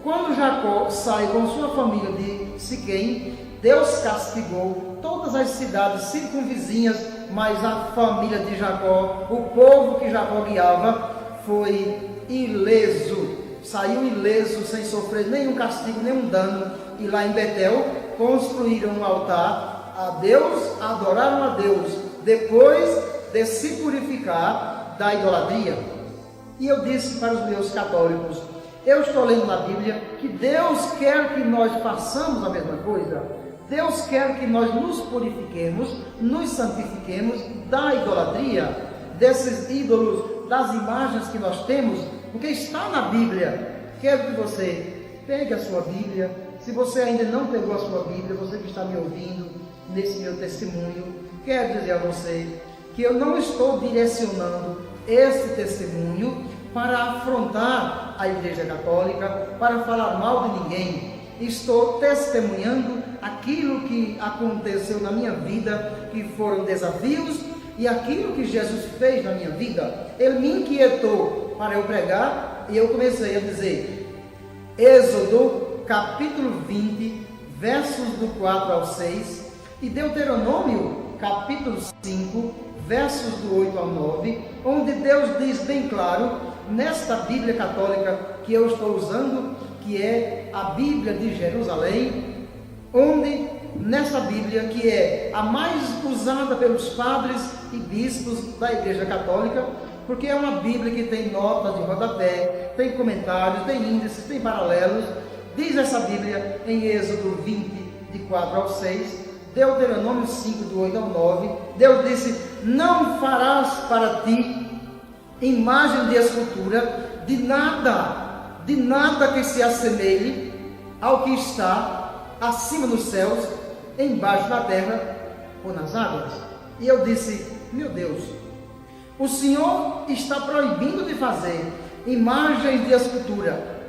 Quando Jacó sai com sua família de Siquém, Deus castigou todas as cidades circunvizinhas, mas a família de Jacó, o povo que Jacó guiava, foi ileso, saiu ileso, sem sofrer nenhum castigo, nenhum dano. E lá em Betel construíram um altar a Deus, adoraram a Deus, depois de se purificar da idolatria. E eu disse para os meus católicos: eu estou lendo na Bíblia que Deus quer que nós façamos a mesma coisa. Deus quer que nós nos purifiquemos, nos santifiquemos da idolatria, desses ídolos, das imagens que nós temos, porque está na Bíblia. Quero que você pegue a sua Bíblia. Se você ainda não pegou a sua Bíblia, você que está me ouvindo nesse meu testemunho, quero dizer a você que eu não estou direcionando esse testemunho para afrontar a Igreja Católica, para falar mal de ninguém. Estou testemunhando aquilo que aconteceu na minha vida, que foram desafios, e aquilo que Jesus fez na minha vida. Ele me inquietou para eu pregar, e eu comecei a dizer: Êxodo capítulo 20, versos do 4 ao 6, e Deuteronômio capítulo 5, versos do 8 ao 9, onde Deus diz bem claro, nesta Bíblia Católica que eu estou usando, que é a Bíblia de Jerusalém, onde nessa Bíblia, que é a mais usada pelos padres e bispos da Igreja Católica, porque é uma Bíblia que tem notas de rodapé, tem comentários, tem índices, tem paralelos. Diz essa Bíblia em Êxodo 20, de 4 ao 6, Deuteronômio 5, do 8 ao 9, Deus disse: não farás para ti imagem de escultura de nada que se assemelhe ao que está acima nos céus, embaixo na terra ou nas águas. E eu disse: meu Deus, o Senhor está proibindo de fazer imagens de escultura,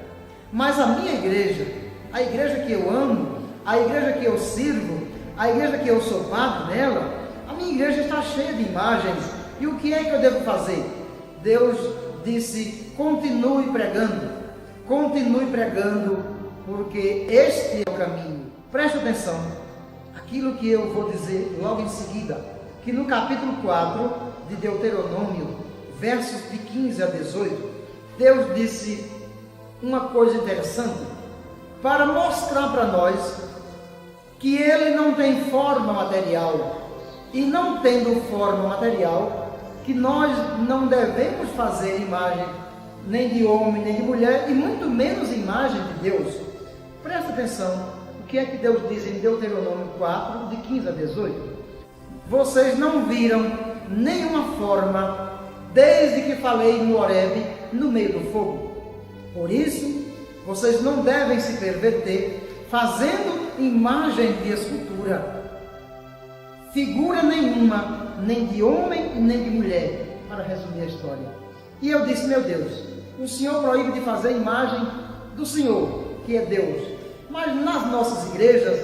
mas a minha igreja, a igreja que eu amo, a igreja que eu sirvo, a igreja que eu sou padre nela, a minha igreja está cheia de imagens. E o que é que eu devo fazer? Deus disse: continue pregando, porque este é o caminho. Preste atenção, aquilo que eu vou dizer logo em seguida, que no capítulo 4 de Deuteronômio, versos de 15 a 18, Deus disse uma coisa interessante, para mostrar para nós que Ele não tem forma material, e não tendo forma material, que nós não devemos fazer imagem nem de homem, nem de mulher, e muito menos imagem de Deus. Presta atenção, o que é que Deus diz em Deuteronômio 4, de 15 a 18? Vocês não viram nenhuma forma, desde que falei no Horebe, no meio do fogo. Por isso, vocês não devem se perverter, fazendo imagem de escultura, figura nenhuma, nem de homem nem de mulher, para resumir a história. E eu disse: meu Deus, o Senhor proíbe de fazer imagem do Senhor, que é Deus, mas nas nossas igrejas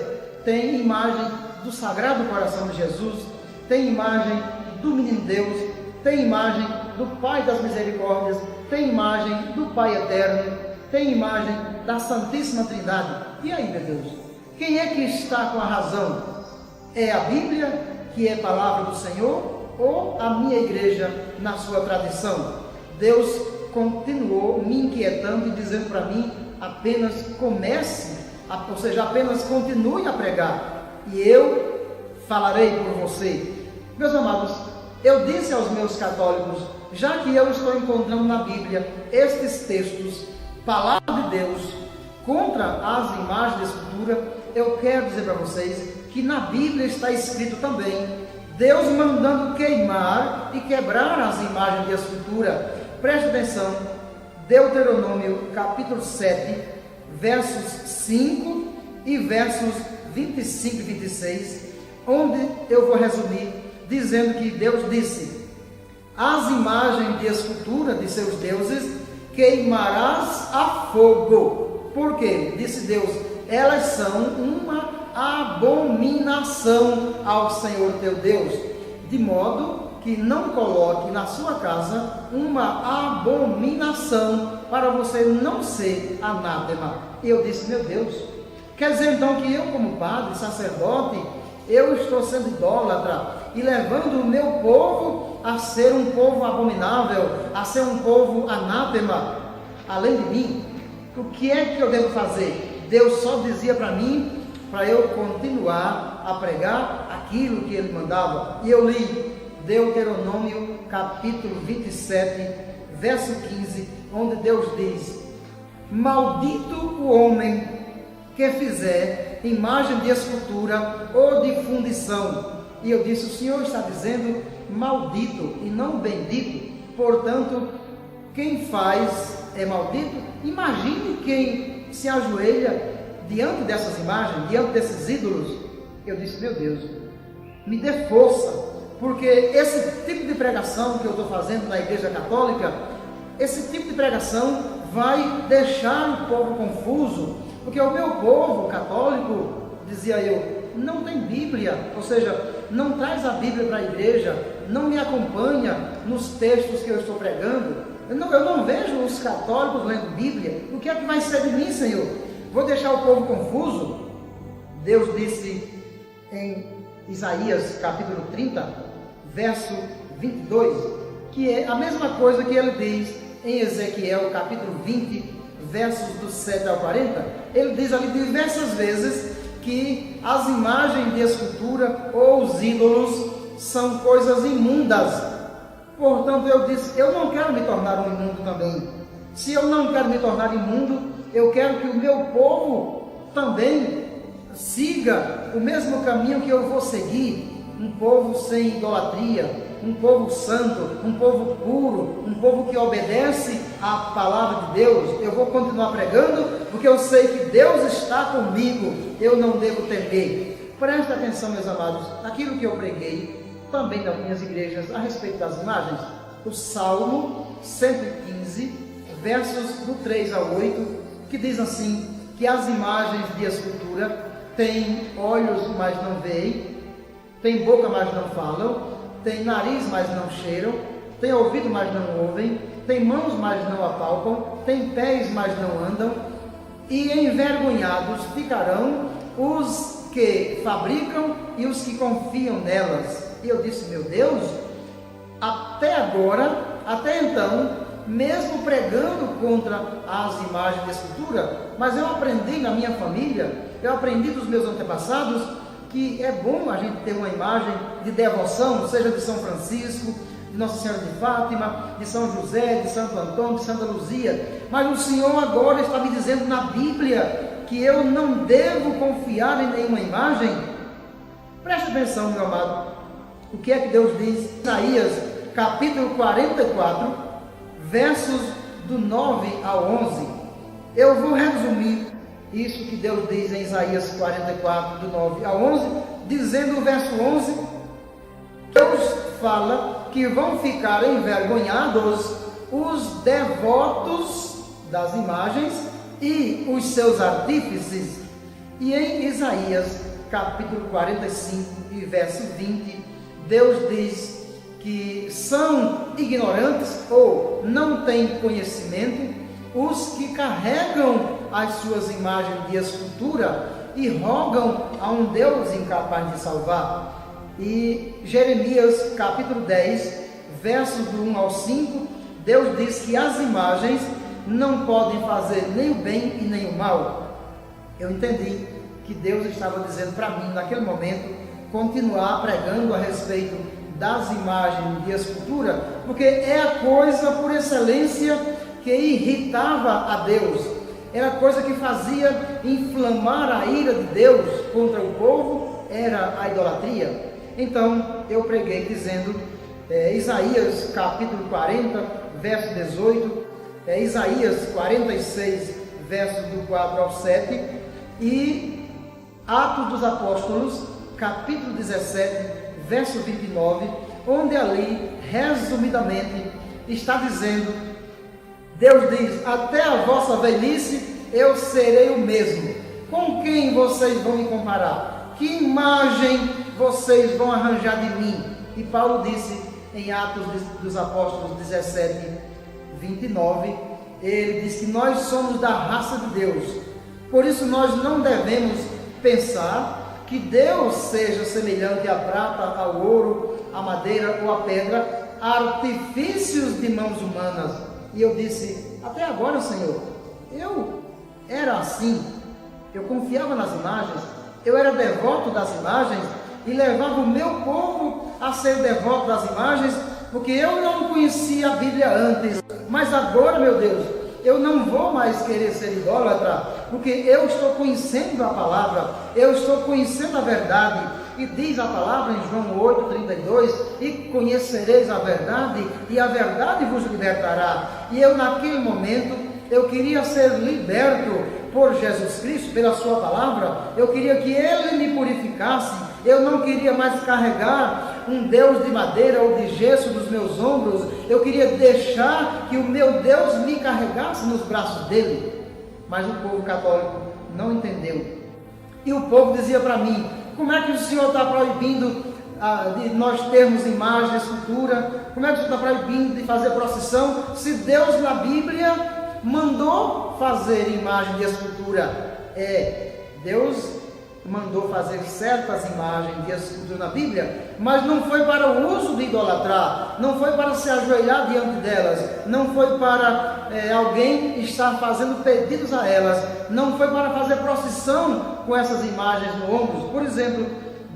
tem imagem do Sagrado Coração de Jesus, tem imagem do Menino Deus, tem imagem do Pai das Misericórdias, tem imagem do Pai Eterno, tem imagem da Santíssima Trindade. E aí, meu Deus, quem é que está com a razão? É a Bíblia, que é palavra do Senhor, ou a minha igreja na sua tradição? Deus continuou me inquietando e dizendo para mim: apenas comece, ou seja, apenas continue a pregar, e eu falarei por você. Meus amados, eu disse aos meus católicos, já que eu estou encontrando na Bíblia estes textos, palavra de Deus, contra as imagens de escultura, eu quero dizer para vocês que na Bíblia está escrito também Deus mandando queimar e quebrar as imagens de escultura. Preste atenção, Deuteronômio capítulo 7, versos 5 e versos 25 e 26, onde eu vou resumir dizendo que Deus disse: as imagens de escultura de seus deuses queimarás a fogo. Por quê? Disse Deus: elas são uma abominação ao Senhor teu Deus, de modo que não coloque na sua casa uma abominação, para você não ser anátema. E eu disse: meu Deus, quer dizer então que eu, como padre, sacerdote, eu estou sendo idólatra e levando o meu povo a ser um povo abominável, a ser um povo anátema, além de mim? O que é que eu devo fazer? Deus só dizia para mim, para eu continuar a pregar aquilo que Ele mandava. E eu li Deuteronômio capítulo 27, verso 15, onde Deus diz: maldito o homem que fizer imagem de escultura ou de fundição. E eu disse: o Senhor está dizendo maldito e não bendito, portanto, quem faz é maldito. Imagine quem se ajoelha diante dessas imagens, diante desses ídolos. Eu disse: meu Deus, me dê força, porque esse tipo de pregação que eu estou fazendo na Igreja Católica, esse tipo de pregação vai deixar o povo confuso, porque o meu povo católico, dizia eu, não tem Bíblia, ou seja, não traz a Bíblia para a igreja, não me acompanha nos textos que eu estou pregando. Eu não vejo os católicos lendo Bíblia. O que é que vai ser de mim, Senhor? Vou deixar o povo confuso? Deus disse em Isaías capítulo 30, verso 22, que é a mesma coisa que ele diz em Ezequiel capítulo 20, versos do 7 ao 40. Ele diz ali diversas vezes que as imagens de escultura ou os ídolos são coisas imundas. Portanto, eu disse: eu não quero me tornar um imundo também. Se eu não quero me tornar imundo, eu quero que o meu povo também siga o mesmo caminho que eu vou seguir. Um povo sem idolatria, um povo santo, um povo puro, um povo que obedece à palavra de Deus. Eu vou continuar pregando, porque eu sei que Deus está comigo, eu não devo temer. Preste atenção, meus amados, aquilo que eu preguei também nas minhas igrejas a respeito das imagens. O Salmo 115, versos do 3 ao 8, que diz assim, que as imagens de escultura têm olhos, mas não veem, tem boca, mas não falam, tem nariz, mas não cheiram, têm ouvido, mas não ouvem, têm mãos, mas não apalpam, têm pés, mas não andam, e envergonhados ficarão os que fabricam e os que confiam nelas. E eu disse, meu Deus, até agora, até então, mesmo pregando contra as imagens de escultura, mas eu aprendi na minha família, eu aprendi dos meus antepassados, que é bom a gente ter uma imagem de devoção, seja de São Francisco, de Nossa Senhora de Fátima, de São José, de Santo Antônio, de Santa Luzia. Mas o Senhor agora está me dizendo na Bíblia que eu não devo confiar em nenhuma imagem. Preste atenção, meu amado. O que é que Deus diz? Isaías, capítulo 44, versos do 9 ao 11. Eu vou resumir isso que Deus diz em Isaías 44, do 9 ao 11, dizendo o verso 11, Deus fala que vão ficar envergonhados os devotos das imagens e os seus artífices. E em Isaías, capítulo 45 e verso 20, Deus diz que são ignorantes ou não têm conhecimento os que carregam as suas imagens de escultura e rogam a um Deus incapaz de salvar. E Jeremias capítulo 10, versos do 1 ao 5, Deus diz que as imagens não podem fazer nem o bem e nem o mal. Eu entendi que Deus estava dizendo para mim, naquele momento, continuar pregando a respeito das imagens de escultura, porque é a coisa por excelência que irritava a Deus, era a coisa que fazia inflamar a ira de Deus contra o povo, era a idolatria. Então eu preguei dizendo Isaías capítulo 40, verso 18, Isaías 46, versos do 4 ao 7, e Atos dos Apóstolos, capítulo 17, verso 29, onde ali, resumidamente, está dizendo, Deus diz, até a vossa velhice eu serei o mesmo. Com quem vocês vão me comparar? Que imagem vocês vão arranjar de mim? E Paulo disse em Atos dos Apóstolos 17, 29, ele diz que nós somos da raça de Deus. Por isso nós não devemos pensar que Deus seja semelhante à prata, ao ouro, à madeira ou à pedra, artifícios de mãos humanas. E eu disse, até agora, Senhor, eu era assim, eu confiava nas imagens, eu era devoto das imagens e levava o meu povo a ser devoto das imagens, porque eu não conhecia a Bíblia antes. Mas agora, meu Deus, eu não vou mais querer ser idólatra, porque eu estou conhecendo a palavra, eu estou conhecendo a verdade. E diz a palavra em João 8,32, e conhecereis a verdade, e a verdade vos libertará. E eu naquele momento, eu queria ser liberto por Jesus Cristo, pela sua palavra. Eu queria que Ele me purificasse. Eu não queria mais carregar um Deus de madeira ou de gesso dos meus ombros. Eu queria deixar que o meu Deus me carregasse nos braços dele. Mas o povo católico não entendeu. E o povo dizia para mim, como é que o senhor está proibindo de nós termos imagem de escultura? Como é que o senhor está proibindo de fazer procissão? Se Deus na Bíblia mandou fazer imagem de escultura. Deus mandou fazer certas imagens de escultura na Bíblia, mas não foi para o uso de idolatrar, não foi para se ajoelhar diante delas, não foi para alguém estar fazendo pedidos a elas, não foi para fazer procissão com essas imagens no ombro. Por exemplo,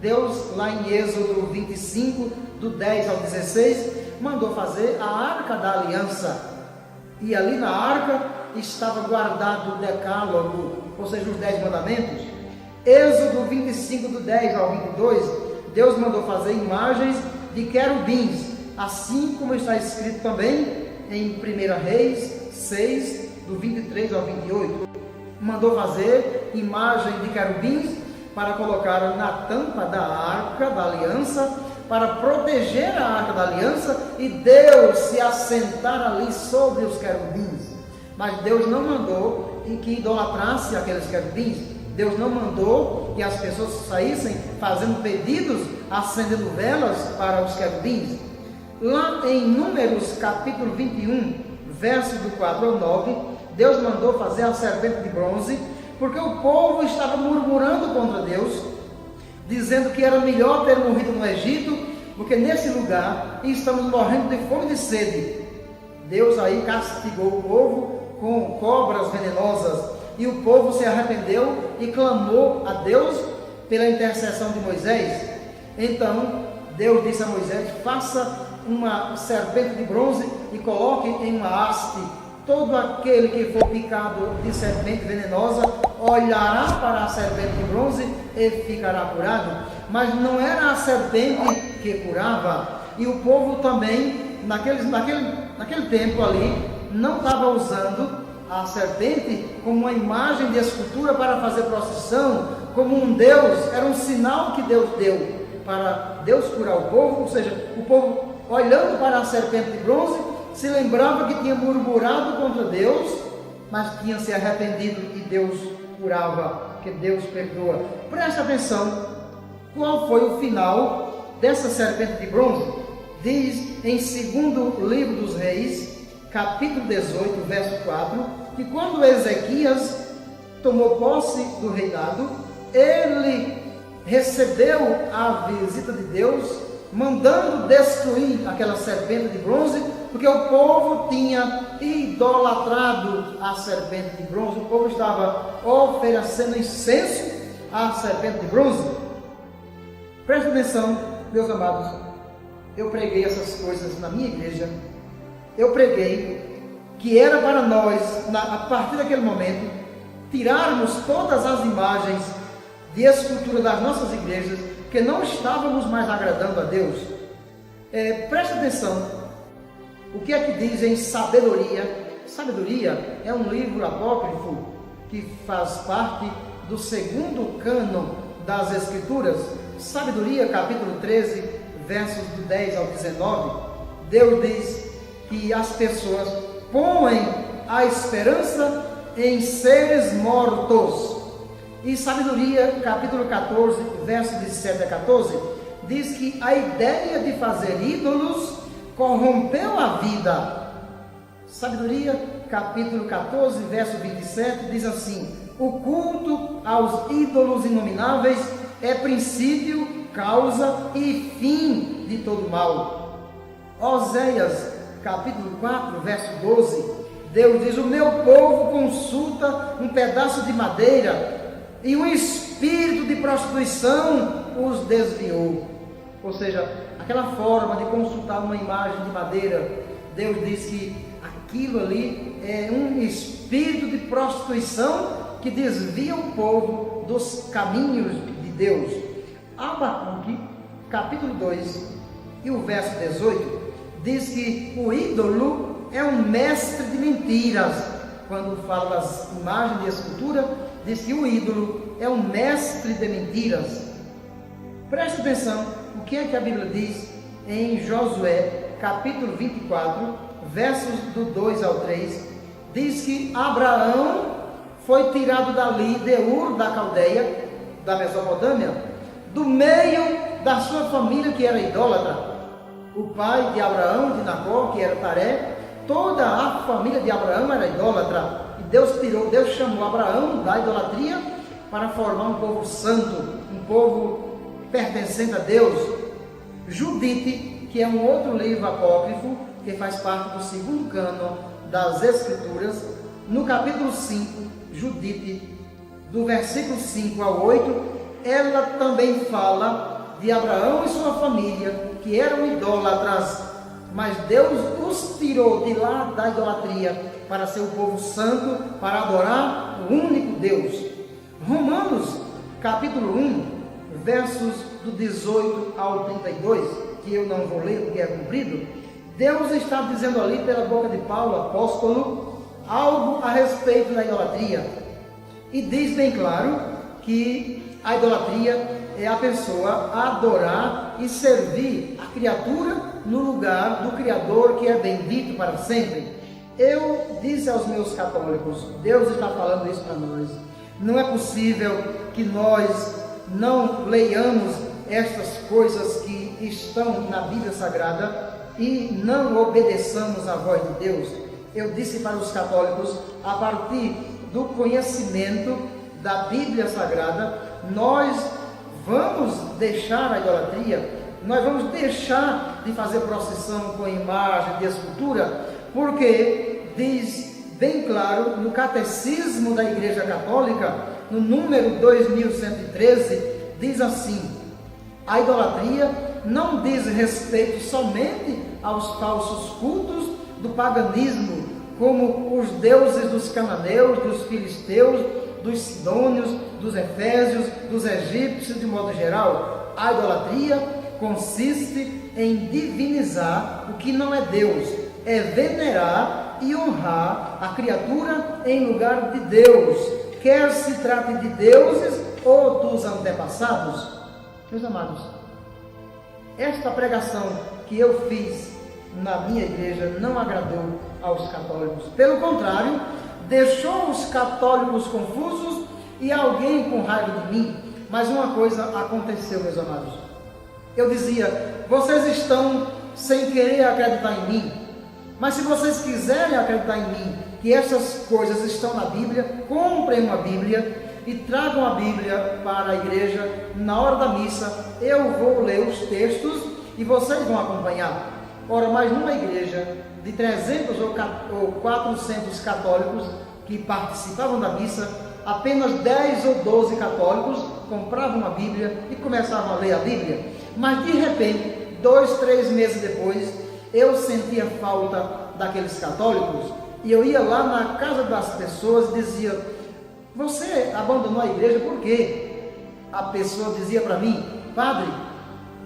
Deus lá em Êxodo 25, do 10 ao 16, mandou fazer a Arca da Aliança, e ali na Arca estava guardado o Decálogo, ou seja, os 10 mandamentos. Êxodo 25, do 10 ao 22, Deus mandou fazer imagens de querubins, assim como está escrito também em 1 Reis 6, do 23 ao 28. Mandou fazer imagem de querubins para colocar na tampa da Arca da Aliança, para proteger a Arca da Aliança e Deus se assentar ali sobre os querubins. Mas Deus não mandou que idolatrasse aqueles querubins. Deus não mandou que as pessoas saíssem fazendo pedidos, acendendo velas para os querubins. Lá em Números capítulo 21, versos do 4 ao 9, Deus mandou fazer a serpente de bronze, porque o povo estava murmurando contra Deus, dizendo que era melhor ter morrido no Egito, porque nesse lugar estamos morrendo de fome e de sede. Deus aí castigou o povo com cobras venenosas, e o povo se arrependeu e clamou a Deus pela intercessão de Moisés. Então Deus disse a Moisés: faça uma serpente de bronze e coloque em uma haste. Todo aquele que for picado de serpente venenosa olhará para a serpente de bronze e ficará curado. Mas não era a serpente que curava, e o povo também naquele tempo ali não estava usando a serpente como uma imagem de escultura para fazer procissão, como um Deus. Era um sinal que Deus deu para Deus curar o povo. Ou seja, o povo, olhando para a serpente de bronze, se lembrava que tinha murmurado contra Deus, mas tinha se arrependido e Deus curava, que Deus perdoa. Preste atenção, qual foi o final dessa serpente de bronze? Diz em 2º livro dos Reis, capítulo 18, verso 4, que quando Ezequias tomou posse do reinado, ele recebeu a visita de Deus, mandando destruir aquela serpente de bronze, porque o povo tinha idolatrado a serpente de bronze. O povo estava oferecendo incenso à serpente de bronze. Preste atenção, meus amados, eu preguei essas coisas na minha igreja. Eu preguei que era para nós, a partir daquele momento, tirarmos todas as imagens de escultura das nossas igrejas, que não estávamos mais agradando a Deus. Preste atenção, o que é que diz em Sabedoria? Sabedoria é um livro apócrifo que faz parte do 2º cânon das Escrituras. Sabedoria, capítulo 13, versos do 10 ao 19. Deus diz que as pessoas põem a esperança em seres mortos. E Sabedoria, capítulo 14, versos de 7 a 14, diz que a ideia de fazer ídolos corrompeu a vida. Sabedoria, capítulo 14, verso 27, diz assim: o culto aos ídolos inomináveis é princípio, causa e fim de todo mal. Oséias, capítulo 4, verso 12, Deus diz: o meu povo consulta um pedaço de madeira, e um espírito de prostituição os desviou. Ou seja, aquela forma de consultar uma imagem de madeira, Deus diz que aquilo ali é um espírito de prostituição que desvia o povo dos caminhos de Deus. Abacuque, capítulo 2, e o verso 18, diz que o ídolo é um mestre de mentiras. Quando fala das imagens de escultura, diz que o ídolo é um mestre de mentiras. Preste atenção, o que é que a Bíblia diz em Josué, capítulo 24, versos do 2 ao 3, diz que Abraão foi tirado dali, de Ur da Caldeia, da Mesopotâmia, do meio da sua família que era idólatra. O pai de Abraão, de Nacor, que era Taré, toda a família de Abraão era idólatra. E Deus chamou Abraão da idolatria para formar um povo santo, um povo pertencente a Deus. Judite, que é um outro livro apócrifo, que faz parte do 2º cânon das Escrituras, no capítulo 5, Judite, do versículo 5 ao 8, ela também fala de Abraão e sua família, que eram idólatras, mas Deus os tirou de lá da idolatria para ser o povo santo, para adorar o único Deus. Romanos, capítulo 1, versos do 18 ao 32, que eu não vou ler porque é comprido, Deus está dizendo ali pela boca de Paulo, apóstolo, algo a respeito da idolatria. E diz bem claro que a idolatria é a pessoa adorar e servir a criatura no lugar do Criador, que é bendito para sempre. Eu disse aos meus católicos, Deus está falando isso para nós. Não é possível que nós não leiamos estas coisas que estão na Bíblia Sagrada e não obedeçamos à voz de Deus? Eu disse para os católicos, a partir do conhecimento da Bíblia Sagrada, nós vamos deixar a idolatria, nós vamos deixar de fazer procissão com imagem de escultura, porque diz bem claro no Catecismo da Igreja Católica, no número 2113, diz assim: a idolatria não diz respeito somente aos falsos cultos do paganismo, como os deuses dos cananeus, dos filisteus, dos sidônios, dos efésios, dos egípcios, de modo geral. A idolatria consiste em divinizar o que não é Deus, é venerar e honrar a criatura em lugar de Deus, quer se trate de deuses ou dos antepassados. Meus amados, esta pregação que eu fiz na minha igreja não agradou aos católicos. Pelo contrário, deixou os católicos confusos e alguém com raiva de mim. Mas uma coisa aconteceu, meus amados. Eu dizia, vocês estão sem querer acreditar em mim. Mas se vocês quiserem acreditar em mim, que essas coisas estão na Bíblia, comprem uma Bíblia e tragam a Bíblia para a igreja. Na hora da missa, eu vou ler os textos e vocês vão acompanhar. Ora, mas numa igreja de 300 ou 400 católicos que participavam da missa, apenas 10 ou 12 católicos compravam a Bíblia e começavam a ler a Bíblia. Mas de repente, 2, 3 meses depois, eu sentia falta daqueles católicos e eu ia lá na casa das pessoas e dizia: você abandonou a igreja por quê? A pessoa dizia para mim: padre,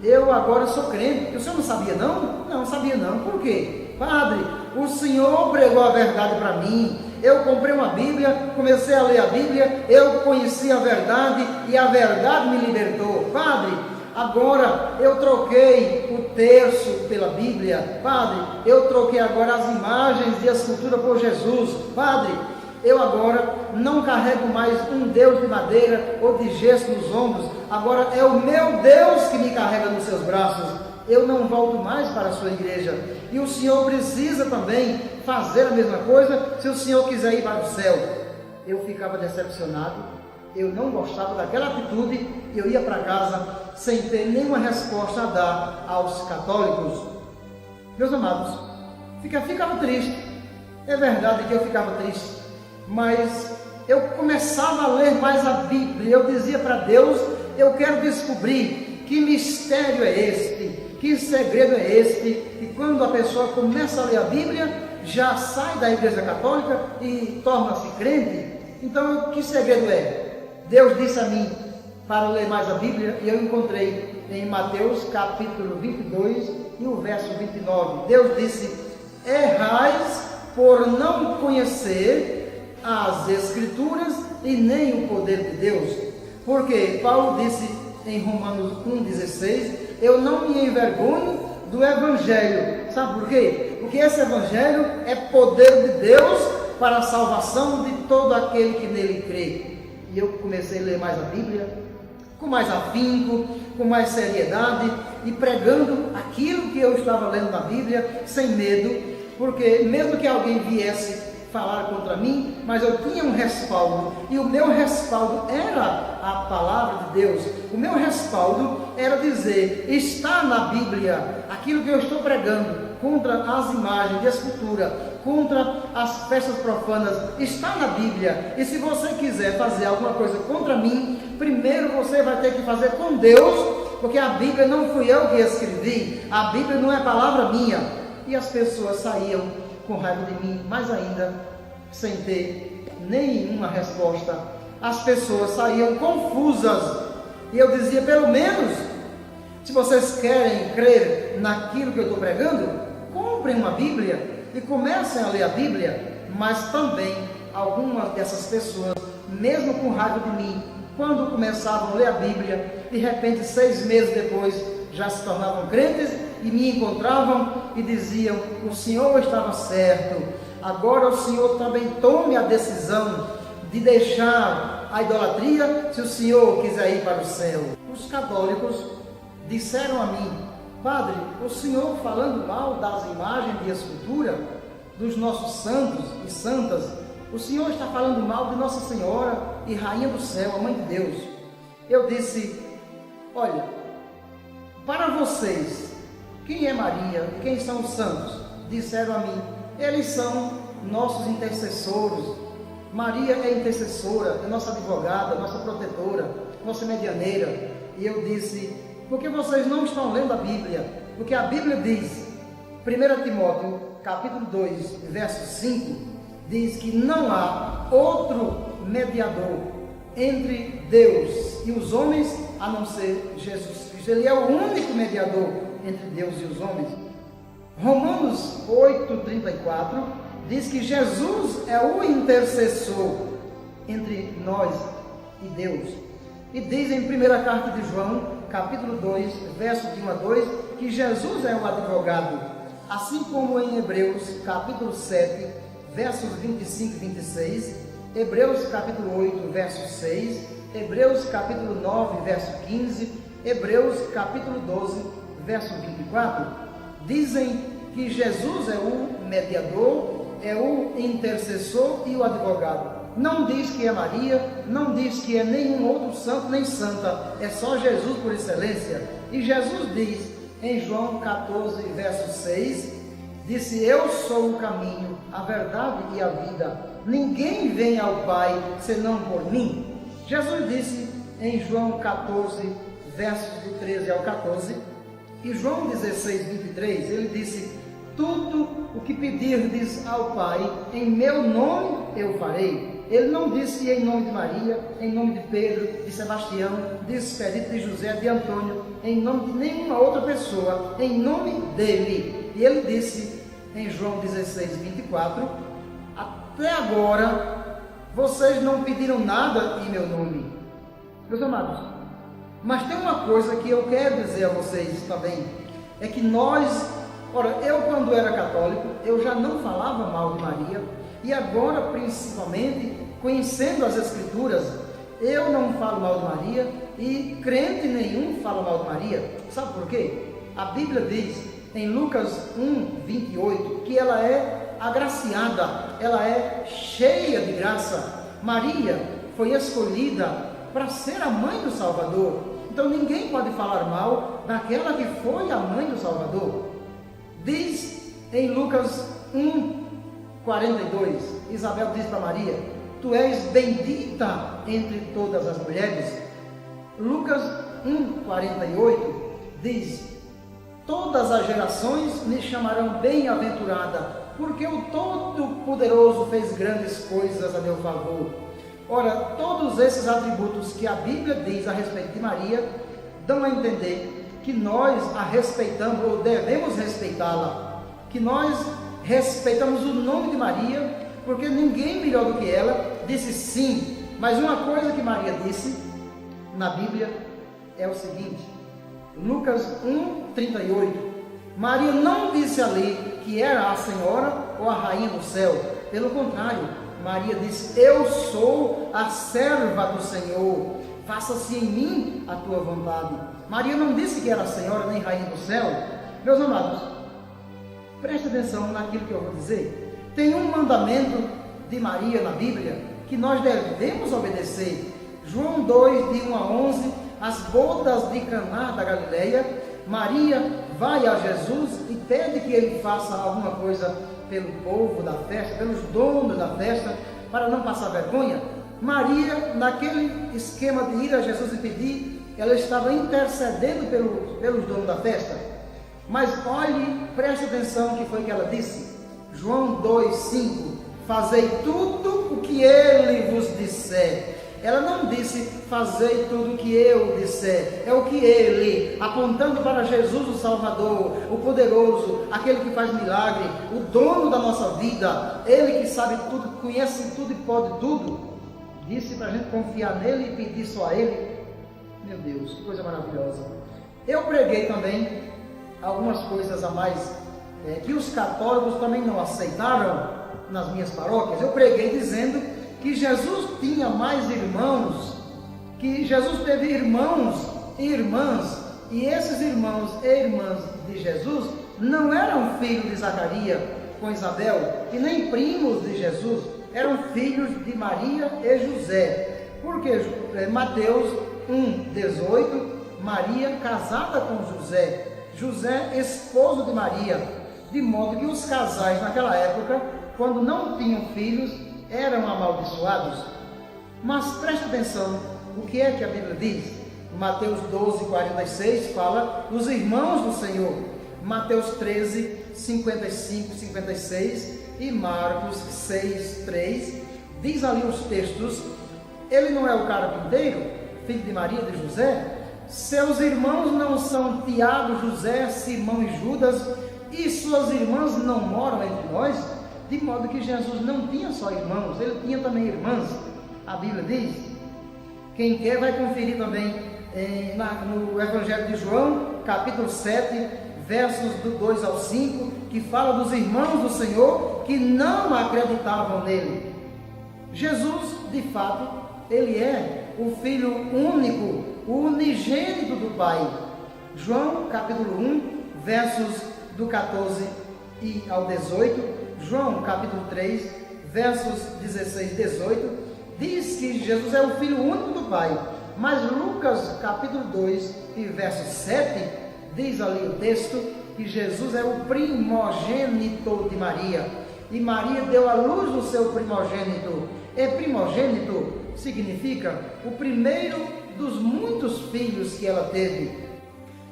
eu agora sou crente. O senhor não sabia não? Não sabia não. Por quê? Padre, o senhor pregou a verdade para mim. Eu comprei uma Bíblia, comecei a ler a Bíblia, eu conheci a verdade e a verdade me libertou. Padre, agora eu troquei o terço pela Bíblia. Padre, eu troquei agora as imagens de escultura por Jesus. Padre, eu agora não carrego mais um Deus de madeira ou de gesso nos ombros. Agora é o meu Deus que me carrega nos seus braços. Eu não volto mais para a sua igreja. E o Senhor precisa também fazer a mesma coisa se o Senhor quiser ir para o céu. Eu ficava decepcionado. Eu não gostava daquela atitude. Eu ia para casa sem ter nenhuma resposta a dar aos católicos. Meus amados, ficava triste. É verdade que eu ficava triste. Mas eu começava a ler mais a Bíblia. Eu dizia para Deus: eu quero descobrir que mistério é este, que segredo é este. E quando a pessoa começa a ler a Bíblia, já sai da igreja católica e torna-se crente. Então, que segredo é? Deus disse a mim para ler mais a Bíblia, e eu encontrei em Mateus capítulo 22 e o verso 29. Deus disse: errais por não conhecer as Escrituras e nem o poder de Deus. Porque Paulo disse em Romanos 1,16: eu não me envergonho do Evangelho. Sabe por quê? Porque esse Evangelho é poder de Deus para a salvação de todo aquele que nele crê. E eu comecei a ler mais a Bíblia, com mais afinco, com mais seriedade, e pregando aquilo que eu estava lendo na Bíblia, sem medo, porque mesmo que alguém viesse falar contra mim, mas eu tinha um respaldo, e o meu respaldo era a palavra de Deus. O meu respaldo era dizer: está na Bíblia aquilo que eu estou pregando contra as imagens de escultura, contra as festas profanas, está na Bíblia. E se você quiser fazer alguma coisa contra mim, primeiro você vai ter que fazer com Deus, porque a Bíblia não fui eu que escrevi, a Bíblia não é palavra minha. E as pessoas saíam com raiva de mim, mais ainda, sem ter nenhuma resposta. As pessoas saíam confusas, e eu dizia: pelo menos, se vocês querem crer naquilo que eu estou pregando, comprem uma Bíblia e comecem a ler a Bíblia. Mas também algumas dessas pessoas, mesmo com raiva de mim, quando começavam a ler a Bíblia, de repente 6 meses depois já se tornavam crentes e me encontravam e diziam: o Senhor estava certo, agora o Senhor também tome a decisão de deixar a idolatria, se o Senhor quiser ir para o céu. Os católicos disseram a mim Padre, o senhor falando mal das imagens de escultura dos nossos santos e santas, o senhor está falando mal de Nossa Senhora e Rainha do Céu, a Mãe de Deus. Eu disse, olha, para vocês, quem é Maria e quem são os santos? Disseram a mim, eles são nossos intercessores. Maria é intercessora, é nossa advogada, nossa protetora, nossa medianeira. E eu disse, porque vocês não estão lendo a Bíblia? Porque a Bíblia diz, 1 Timóteo, capítulo 2, verso 5, diz que não há outro mediador entre Deus e os homens, a não ser Jesus Cristo. Ele é o único mediador entre Deus e os homens. Romanos 8,34 diz que Jesus é o intercessor entre nós e Deus. E diz em 1ª carta de João, capítulo 2, verso de 1 a 2, que Jesus é o advogado, assim como em Hebreus, capítulo 7, versos 25 e 26, Hebreus, capítulo 8, verso 6, Hebreus, capítulo 9, verso 15, Hebreus, capítulo 12, verso 24, dizem que Jesus é o mediador, é o intercessor e o advogado. Não diz que é Maria, não diz que é nenhum outro santo nem santa, é só Jesus por excelência. E Jesus diz em João 14, verso 6, disse, eu sou o caminho, a verdade e a vida, ninguém vem ao Pai senão por mim. Jesus disse em João 14, versos do 13 ao 14, e João 16, 23, ele disse, tudo o que pedirdes ao Pai, em meu nome eu farei. Ele não disse em nome de Maria, em nome de Pedro, de Sebastião, de Esperito, de José, de Antônio, em nome de nenhuma outra pessoa, em nome dele. E ele disse em João 16, 24, até agora vocês não pediram nada em meu nome. Meus amados, mas tem uma coisa que eu quero dizer a vocês também, é que nós, ora, eu quando era católico, eu já não falava mal de Maria, e agora, principalmente, conhecendo as Escrituras, eu não falo mal de Maria e crente nenhum fala mal de Maria. Sabe por quê? A Bíblia diz em Lucas 1, 28 que ela é agraciada, ela é cheia de graça. Maria foi escolhida para ser a mãe do Salvador. Então ninguém pode falar mal daquela que foi a mãe do Salvador. Diz em Lucas 1, 42, Isabel diz para Maria, tu és bendita entre todas as mulheres. Lucas 1, 48 diz, todas as gerações me chamarão bem-aventurada, porque o Todo-Poderoso fez grandes coisas a meu favor. Ora, todos esses atributos que a Bíblia diz a respeito de Maria, dão a entender que nós a respeitamos, ou devemos respeitá-la, que nós respeitamos o nome de Maria, porque ninguém melhor do que ela disse sim. Mas uma coisa que Maria disse na Bíblia é o seguinte, Lucas 1, 38, Maria não disse ali que era a Senhora ou a Rainha do Céu, pelo contrário, Maria disse, eu sou a serva do Senhor, faça-se em mim a tua vontade. Maria não disse que era a Senhora nem Rainha do Céu. Meus amados, preste atenção naquilo que eu vou dizer. Tem um mandamento de Maria na Bíblia que nós devemos obedecer. João 2, de 1 a 11, as bodas de Caná da Galileia, Maria vai a Jesus e pede que ele faça alguma coisa pelo povo da festa, pelos donos da festa, para não passar vergonha. Maria, naquele esquema de ir a Jesus e pedir, ela estava intercedendo pelos donos da festa. Mas olhe, preste atenção no que foi que ela disse. João 2,5, fazei tudo o que ele vos disser. Ela não disse, fazei tudo o que eu disser. É o que ele, apontando para Jesus o Salvador, o poderoso, aquele que faz milagre, o dono da nossa vida, ele que sabe tudo, conhece tudo e pode tudo, disse para a gente confiar nele e pedir só a ele. Meu Deus, que coisa maravilhosa. Eu preguei também algumas coisas a mais que os católicos também não aceitaram nas minhas paróquias. Eu preguei dizendo que Jesus tinha mais irmãos, que Jesus teve irmãos e irmãs E esses irmãos e irmãs de Jesus não eram filhos de Zacarias com Isabel, e nem primos de Jesus, eram filhos de Maria e José. Porque Mateus 1,18, Maria casada com José, José esposo de Maria, de modo que os casais naquela época, quando não tinham filhos, eram amaldiçoados. Mas preste atenção, o que é que a Bíblia diz? Mateus 12,46 fala dos irmãos do Senhor, Mateus 13, 55, 56 e Marcos 6, 3, diz ali os textos: ele não é o carpinteiro, filho de Maria e de José? Seus irmãos não são Tiago, José, Simão e Judas, e suas irmãs não moram entre nós? De modo que Jesus não tinha só irmãos, ele tinha também irmãs. A Bíblia diz, quem quer vai conferir também no Evangelho de João, capítulo 7, versos do 2 ao 5, que fala dos irmãos do Senhor que não acreditavam nele. Jesus, de fato, ele é o Filho único, o unigênito do Pai. João, capítulo 1, versos do 14 ao 18, João, capítulo 3, versos 16 e 18, diz que Jesus é o Filho único do Pai. Mas Lucas, capítulo 2 e verso 7, diz ali o texto que Jesus é o primogênito de Maria. E Maria deu à luz o seu primogênito. E primogênito significa o primeiro dos muitos filhos que ela teve.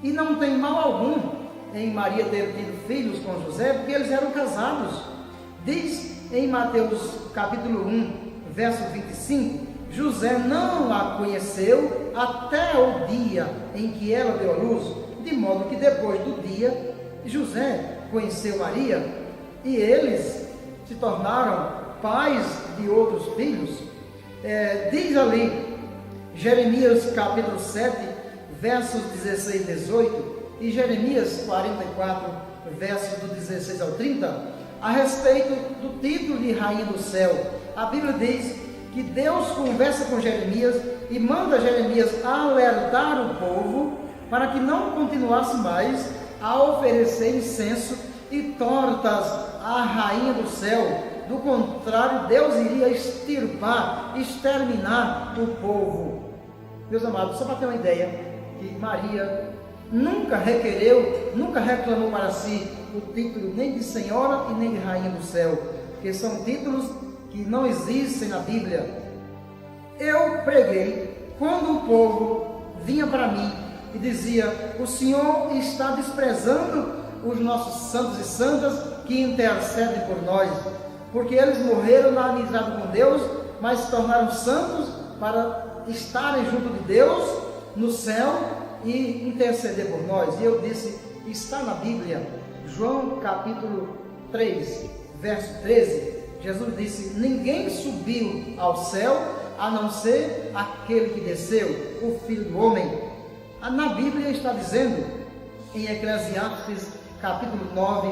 E não tem mal algum em Maria ter tido filhos com José, porque eles eram casados. Diz em Mateus capítulo 1, verso 25, José não a conheceu até o dia em que ela deu à luz, de modo que depois do dia, José conheceu Maria e eles se tornaram pais de outros filhos. Diz ali, Jeremias capítulo 7, versos 16 e 18, e Jeremias 44, versos do 16 ao 30, a respeito do título de Rainha do Céu. A Bíblia diz que Deus conversa com Jeremias e manda Jeremias alertar o povo para que não continuasse mais a oferecer incenso e tortas à Rainha do Céu. Do contrário, Deus iria exterminar o povo. Meus amados, só para ter uma ideia, que Maria nunca reclamou para si o título nem de Senhora e nem de Rainha do Céu, que são títulos que não existem na Bíblia. Eu preguei quando o povo vinha para mim e dizia: o Senhor está desprezando os nossos santos e santas que intercedem por nós, porque eles morreram na amizade com Deus, mas se tornaram santos para estarem junto de Deus no céu e interceder por nós. E eu disse, está na Bíblia, João capítulo 3, verso 13, Jesus disse: ninguém subiu ao céu a não ser aquele que desceu, o Filho do Homem. Na Bíblia está dizendo, em Eclesiastes capítulo 9,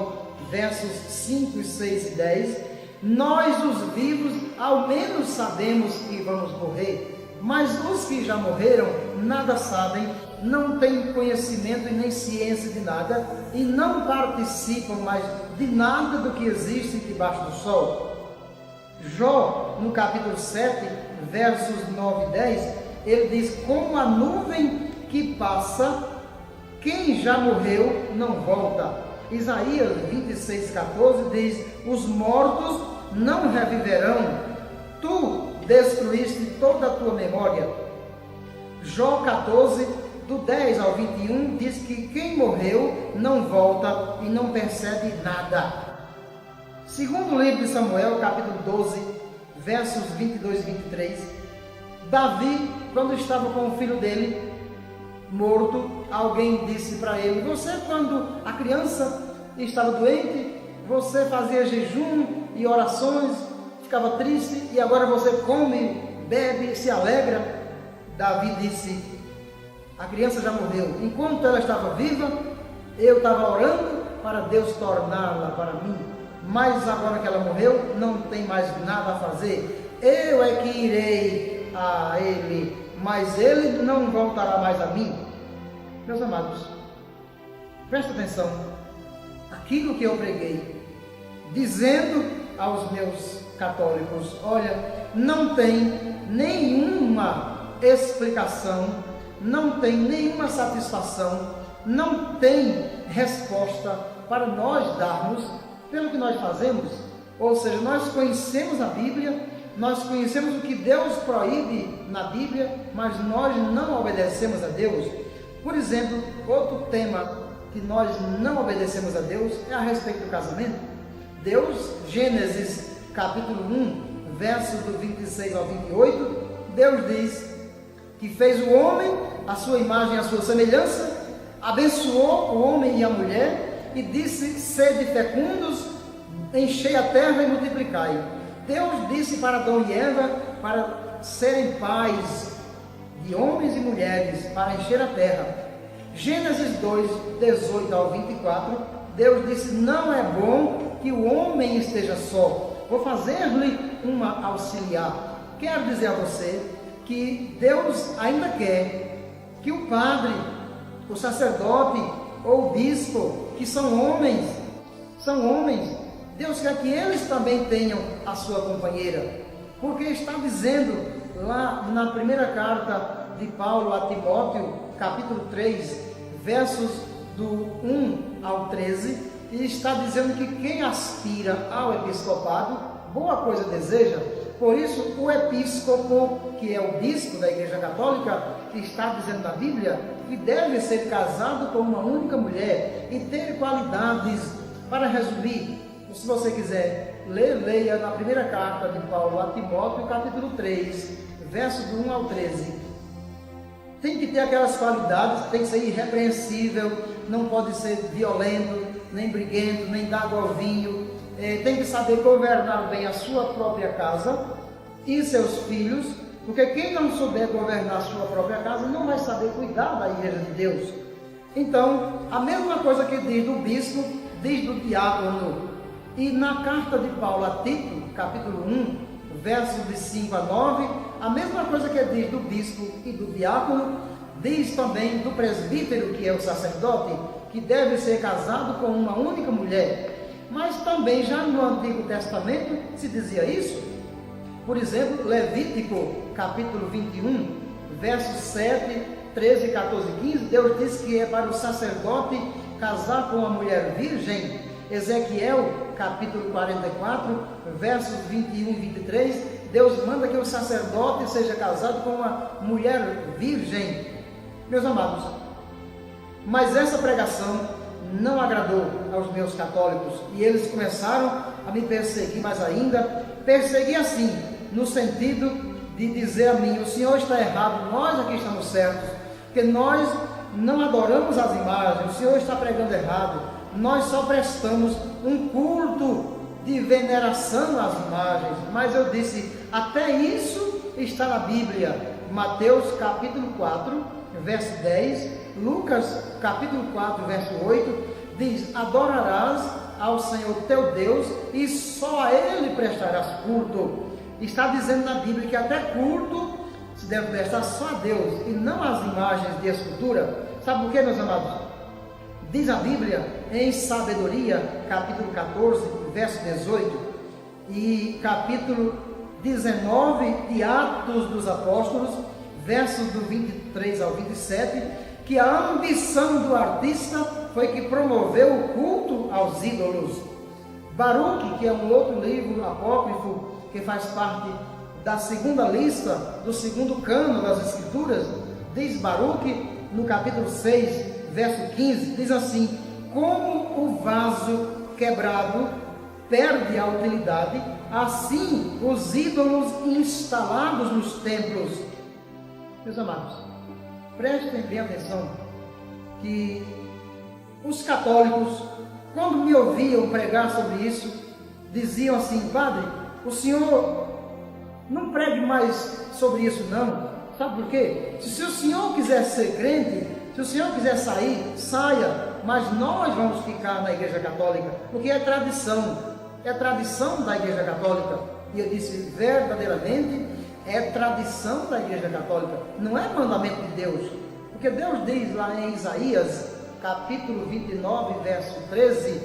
versos 5, 6 e 10, nós os vivos ao menos sabemos que vamos morrer, mas os que já morreram nada sabem, não têm conhecimento e nem ciência de nada, e não participam mais de nada do que existe debaixo do sol. Jó, no capítulo 7, versos 9 e 10, ele diz: como a nuvem que passa, quem já morreu não volta. Isaías 26, 14 diz: os mortos não reviverão, tu destruíste toda a tua memória. Jó 14, do 10 ao 21, diz que quem morreu não volta e não percebe nada. Segundo o livro de Samuel, capítulo 12, versos 22 e 23, Davi, quando estava com o filho dele morto, alguém disse para ele: você, quando a criança estava doente, você fazia jejum e orações, ficava triste, e agora você come, bebe, se alegra. Davi disse: a criança já morreu. Enquanto ela estava viva, eu estava orando para Deus torná-la para mim. Mas agora que ela morreu, não tem mais nada a fazer. Eu é que irei a ele, mas ele não voltará mais a mim. Meus amados, presta atenção, aquilo que eu preguei, dizendo aos meus católicos, olha, não tem nenhuma explicação, não tem nenhuma satisfação, não tem resposta para nós darmos pelo que nós fazemos. Ou seja, nós conhecemos a Bíblia, nós conhecemos o que Deus proíbe na Bíblia, mas nós não obedecemos a Deus. Por exemplo, outro tema que nós não obedecemos a Deus é a respeito do casamento. Deus, Gênesis capítulo 1, versos do 26 ao 28, Deus diz que fez o homem à sua imagem e à sua semelhança, abençoou o homem e a mulher e disse: sede fecundos, enchei a terra e multiplicai. Deus disse para Adão e Eva para serem pais de homens e mulheres, para encher a terra. Gênesis 2, 18 ao 24, Deus disse: não é bom que o homem esteja só, vou fazer-lhe uma auxiliar. Quero dizer a você que Deus ainda quer que o padre, o sacerdote ou o bispo, que são homens, Deus quer que eles também tenham a sua companheira, porque está dizendo lá na primeira carta de Paulo a Timóteo, capítulo 3, versos do 1 ao 13, e está dizendo que quem aspira ao episcopado, boa coisa deseja. Por isso, o episcopo, que é o bispo da Igreja Católica, está dizendo na Bíblia que deve ser casado com uma única mulher e ter qualidades. Para resumir, se você quiser ler, leia na primeira carta de Paulo a Timóteo, capítulo 3, versos do 1 ao 13. Tem que ter aquelas qualidades, tem que ser irrepreensível, não pode ser violento, nem briguento, nem dar água ao vinho. Tem que saber governar bem a sua própria casa e seus filhos, porque quem não souber governar a sua própria casa não vai saber cuidar da igreja de Deus. Então, a mesma coisa que diz do bispo, diz do diácono. E na carta de Paulo a Tito, capítulo 1, versos de 5 a 9, a mesma coisa que diz do bispo e do diácono, diz também do presbítero, que é o sacerdote, que deve ser casado com uma única mulher. Mas também já no Antigo Testamento se dizia isso. Por exemplo, Levítico, capítulo 21, versos 7, 13, 14 e 15, Deus diz que é para o sacerdote casar com uma mulher virgem. Ezequiel, capítulo 44, versos 21 e 23, Deus manda que o sacerdote seja casado com uma mulher virgem. Meus amados, mas essa pregação não agradou aos meus católicos e eles começaram a me perseguir mais ainda. Perseguir assim, no sentido de dizer a mim: o senhor está errado, nós aqui estamos certos, porque nós não adoramos as imagens, o senhor está pregando errado, nós só prestamos um culto de veneração às imagens. Mas eu disse: até isso está na Bíblia. Mateus capítulo 4, verso 10, Lucas capítulo 4, verso 8, diz: adorarás ao Senhor teu Deus e só a Ele prestarás culto. Está dizendo na Bíblia que até culto se deve prestar só a Deus e não às imagens de escultura. Sabe por quê, meus amados? Diz a Bíblia em Sabedoria, capítulo 14, verso 18, e capítulo 19 de Atos dos Apóstolos, versos do 23 ao 27, que a ambição do artista foi que promoveu o culto aos ídolos. Baruque, que é um outro livro apócrifo que faz parte da segunda lista, do segundo cano das Escrituras, diz Baruque, no capítulo 6, verso 15, diz assim: como o vaso quebrado perde a utilidade, assim os ídolos instalados nos templos. Meus amados, prestem bem atenção que os católicos, quando me ouviam pregar sobre isso, diziam assim: padre, o senhor não pregue mais sobre isso não. Sabe por quê? Se o senhor quiser ser crente, se o senhor quiser sair, saia, mas nós vamos ficar na Igreja Católica, porque é tradição da Igreja Católica. E eu disse: verdadeiramente é tradição da Igreja Católica, não é mandamento de Deus. Porque Deus diz lá em Isaías, capítulo 29, verso 13,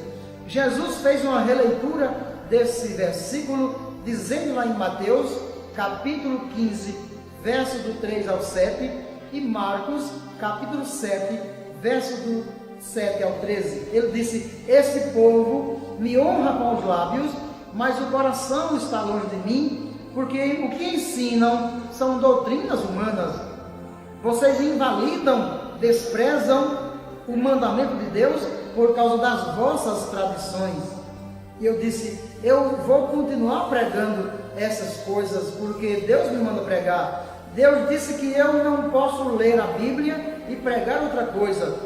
Jesus fez uma releitura desse versículo, dizendo lá em Mateus, capítulo 15, verso do 3 ao 7, e Marcos, capítulo 7, verso do 7 ao 13. Ele disse: esse povo me honra com os lábios, mas o coração está longe de mim, porque o que ensinam são doutrinas humanas. Vocês invalidam, desprezam o mandamento de Deus por causa das vossas tradições. E eu disse: eu vou continuar pregando essas coisas, porque Deus me manda pregar. Deus disse que eu não posso ler a Bíblia e pregar outra coisa,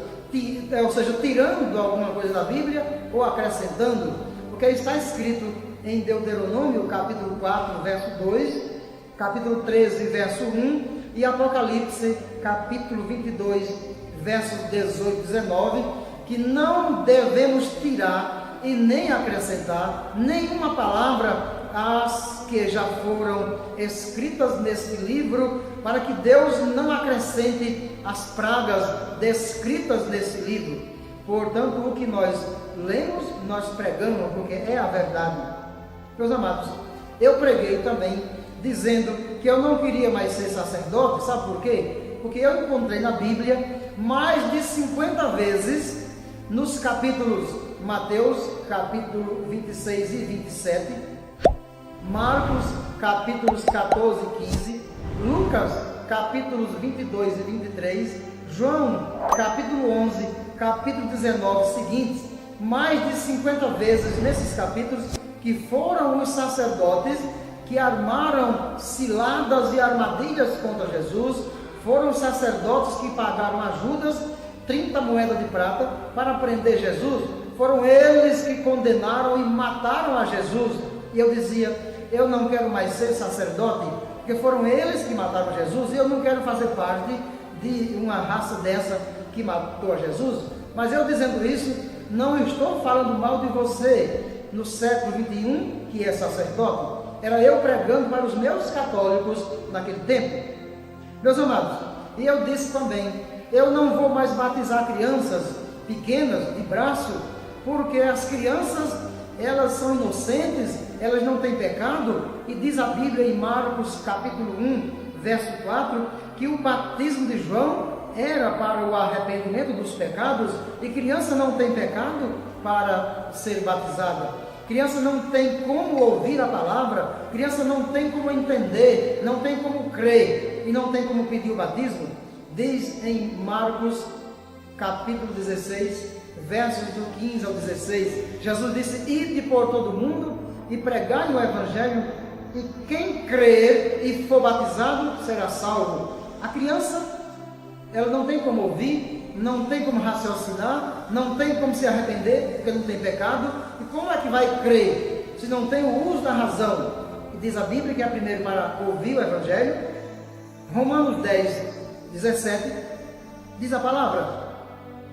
ou seja, tirando alguma coisa da Bíblia ou acrescentando, porque está escrito em Deuteronômio, capítulo 4, verso 2, capítulo 13, verso 1, e Apocalipse, capítulo 22, versos 18 e 19, que não devemos tirar e nem acrescentar nenhuma palavra às que já foram escritas neste livro, para que Deus não acrescente as pragas descritas nesse livro. Portanto, o que nós lemos, nós pregamos, porque é a verdade. Meus amados, eu preguei também dizendo que eu não queria mais ser sacerdote. Sabe por quê? Porque eu encontrei na Bíblia mais de 50 vezes, nos capítulos Mateus, capítulo 26 e 27, Marcos, capítulos 14 e 15, Lucas, capítulos 22 e 23, João, capítulo 11, capítulo 19 seguintes, mais de 50 vezes nesses capítulos, que foram os sacerdotes que armaram ciladas e armadilhas contra Jesus, foram os sacerdotes que pagaram a Judas 30 moedas de prata para prender Jesus, foram eles que condenaram e mataram a Jesus. E eu dizia: eu não quero mais ser sacerdote, porque foram eles que mataram Jesus, e eu não quero fazer parte de uma raça dessa que matou a Jesus. Mas eu dizendo isso, não estou falando mal de você no século 21, que é sacerdote. Era eu pregando para os meus católicos naquele tempo. Meus amados, e eu disse também: eu não vou mais batizar crianças pequenas de braço, porque as crianças, elas são inocentes, elas não têm pecado, e diz a Bíblia em Marcos capítulo 1, verso 4, que o batismo de João era para o arrependimento dos pecados, e criança não tem pecado para ser batizada. Criança não tem como ouvir a palavra, criança não tem como entender, não tem como crer, e não tem como pedir o batismo. Diz em Marcos capítulo 16, versos do 15 ao 16, Jesus disse: ide por todo mundo e pregai o Evangelho, e quem crer e for batizado será salvo. A criança, ela não tem como ouvir, não tem como raciocinar, não tem como se arrepender, porque não tem pecado. E como é que vai crer se não tem o uso da razão? E diz a Bíblia que é primeiro para ouvir o Evangelho. Romanos 10, 17, diz a palavra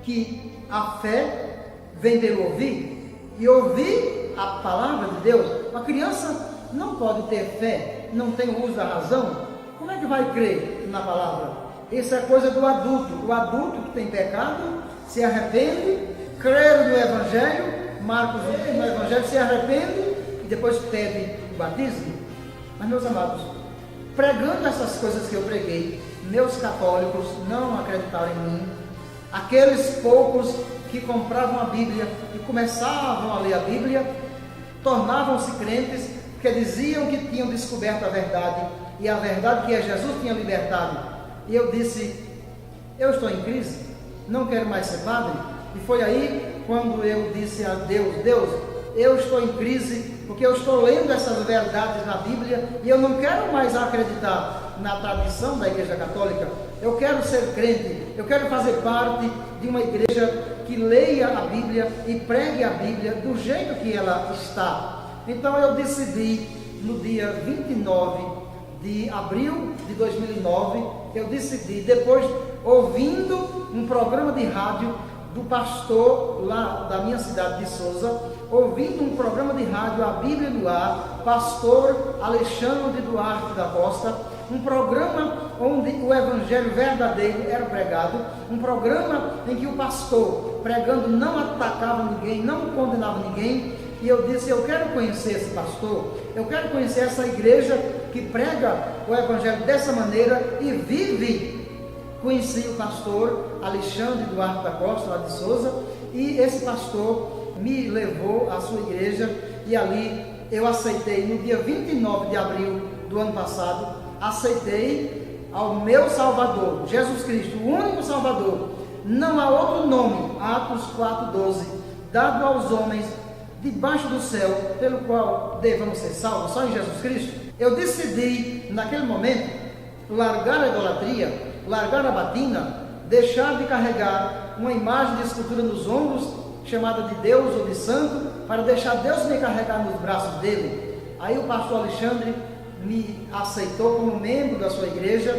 que a fé vem pelo ouvir, e ouvir a palavra de Deus. A criança não pode ter fé, não tem o uso da razão. Como é que vai crer na palavra? Isso é coisa do adulto. O adulto que tem pecado se arrepende, crê no Evangelho, Marcos no Evangelho, se arrepende e depois pede o batismo. Mas, meus amados, pregando essas coisas que eu preguei, meus católicos não acreditaram em mim. Aqueles poucos que compravam a Bíblia e começavam a ler a Bíblia, tornavam-se crentes, porque diziam que tinham descoberto a verdade, e a verdade que é Jesus tinha libertado. E eu disse: eu estou em crise, não quero mais ser padre. E foi aí quando eu disse a Deus: Deus, eu estou em crise, porque eu estou lendo essas verdades na Bíblia, e eu não quero mais acreditar na tradição da Igreja Católica. Eu quero ser crente, eu quero fazer parte de uma igreja que leia a Bíblia e pregue a Bíblia do jeito que ela está. Então eu decidi, no dia 29 de abril de 2009, eu decidi, depois ouvindo um programa de rádio do pastor lá da minha cidade de Souza, ouvindo um programa de rádio, a Bíblia no Ar, pastor Alexandre Duarte da Costa, um programa onde o evangelho verdadeiro era pregado, um programa em que o pastor, pregando, não atacava ninguém, não condenava ninguém. E eu disse, eu quero conhecer esse pastor, eu quero conhecer essa igreja que prega o evangelho dessa maneira e vive. Conheci o pastor Alexandre Duarte da Costa, lá de Souza, e esse pastor me levou à sua igreja, e ali eu aceitei, no dia 29 de abril do ano passado, aceitei ao meu Salvador, Jesus Cristo, o único Salvador. Não há outro nome, Atos 4,12, dado aos homens debaixo do céu, pelo qual devamos ser salvos, só em Jesus Cristo. Eu decidi, naquele momento, largar a idolatria, largar a batina, deixar de carregar uma imagem de escultura nos ombros, chamada de Deus ou de santo, para deixar Deus me carregar nos braços dele. Aí o pastor Alexandre me aceitou como membro da sua igreja,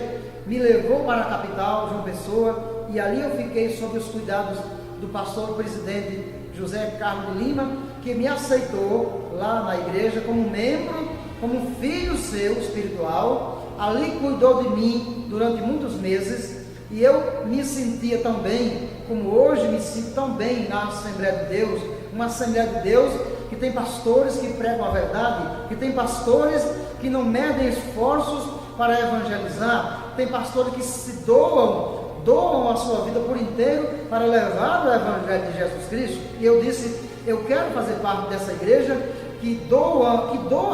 me levou para a capital, João Pessoa, e ali eu fiquei sob os cuidados do pastor presidente José Carlos de Lima, que me aceitou lá na igreja como membro, como filho seu espiritual. Ali cuidou de mim durante muitos meses, e eu me sentia tão bem, como hoje me sinto tão bem na Assembleia de Deus, uma Assembleia de Deus que tem pastores que pregam a verdade, que tem pastores que não medem esforços para evangelizar, tem pastores que se doam a sua vida por inteiro para levar o Evangelho de Jesus Cristo. E eu disse, eu quero fazer parte dessa igreja que doa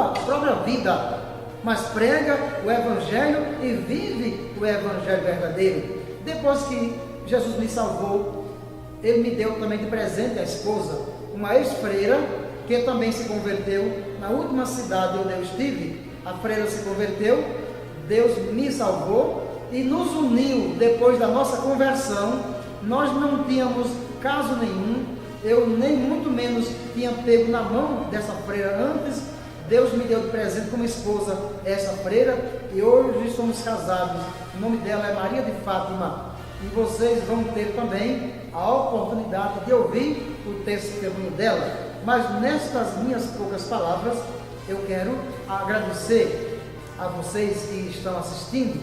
a própria vida, mas prega o Evangelho e vive o Evangelho verdadeiro. Depois que Jesus me salvou, Ele me deu também de presente a esposa, uma ex-freira, que também se converteu na última cidade onde eu estive. A freira se converteu, Deus me salvou e nos uniu depois da nossa conversão. Nós não tínhamos caso nenhum, eu nem muito menos tinha pego na mão dessa freira antes. Deus me deu de presente como esposa essa freira, e hoje somos casados. O nome dela é Maria de Fátima, e vocês vão ter também a oportunidade de ouvir o testemunho dela. Mas nestas minhas poucas palavras, eu quero agradecer a vocês que estão assistindo,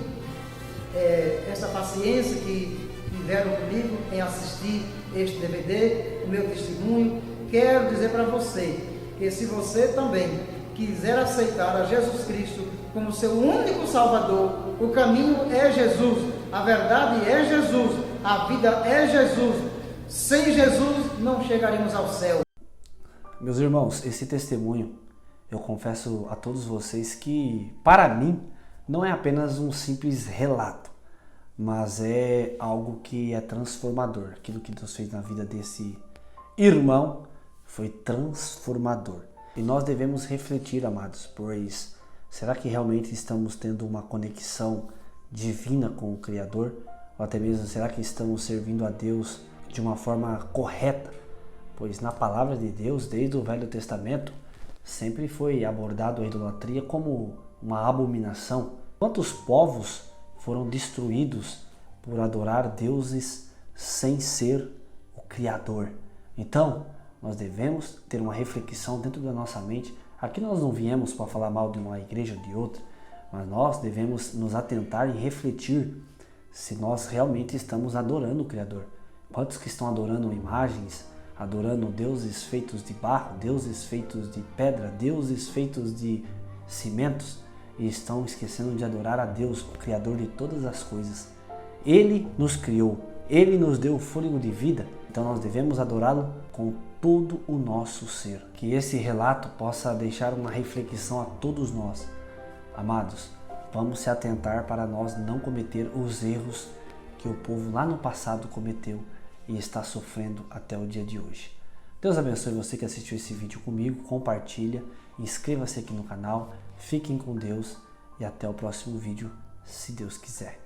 essa paciência que tiveram comigo em assistir este DVD, o meu testemunho. Quero dizer para você que se você também quiser aceitar a Jesus Cristo como seu único Salvador, o caminho é Jesus, a verdade é Jesus, a vida é Jesus. Sem Jesus não chegaremos ao céu. Meus irmãos, esse testemunho, eu confesso a todos vocês que, para mim, não é apenas um simples relato, mas é algo que é transformador. Aquilo que Deus fez na vida desse irmão foi transformador. E nós devemos refletir, amados, pois será que realmente estamos tendo uma conexão divina com o Criador? Ou até mesmo, será que estamos servindo a Deus de uma forma correta? Pois na palavra de Deus, desde o Velho Testamento, sempre foi abordado a idolatria como uma abominação. Quantos povos foram destruídos por adorar deuses sem ser o Criador? Então, nós devemos ter uma reflexão dentro da nossa mente. Aqui nós não viemos para falar mal de uma igreja ou de outra, mas nós devemos nos atentar e refletir se nós realmente estamos adorando o Criador. Quantos que estão adorando imagens, adorando deuses feitos de barro, deuses feitos de pedra, deuses feitos de cimentos, e estão esquecendo de adorar a Deus, o Criador de todas as coisas. Ele nos criou, Ele nos deu o fôlego de vida, então nós devemos adorá-lo com todo o nosso ser. Que esse relato possa deixar uma reflexão a todos nós. Amados, vamos se atentar para nós não cometer os erros que o povo lá no passado cometeu e está sofrendo até o dia de hoje. Deus abençoe você que assistiu esse vídeo comigo, compartilha, inscreva-se aqui no canal, fiquem com Deus e até o próximo vídeo, se Deus quiser.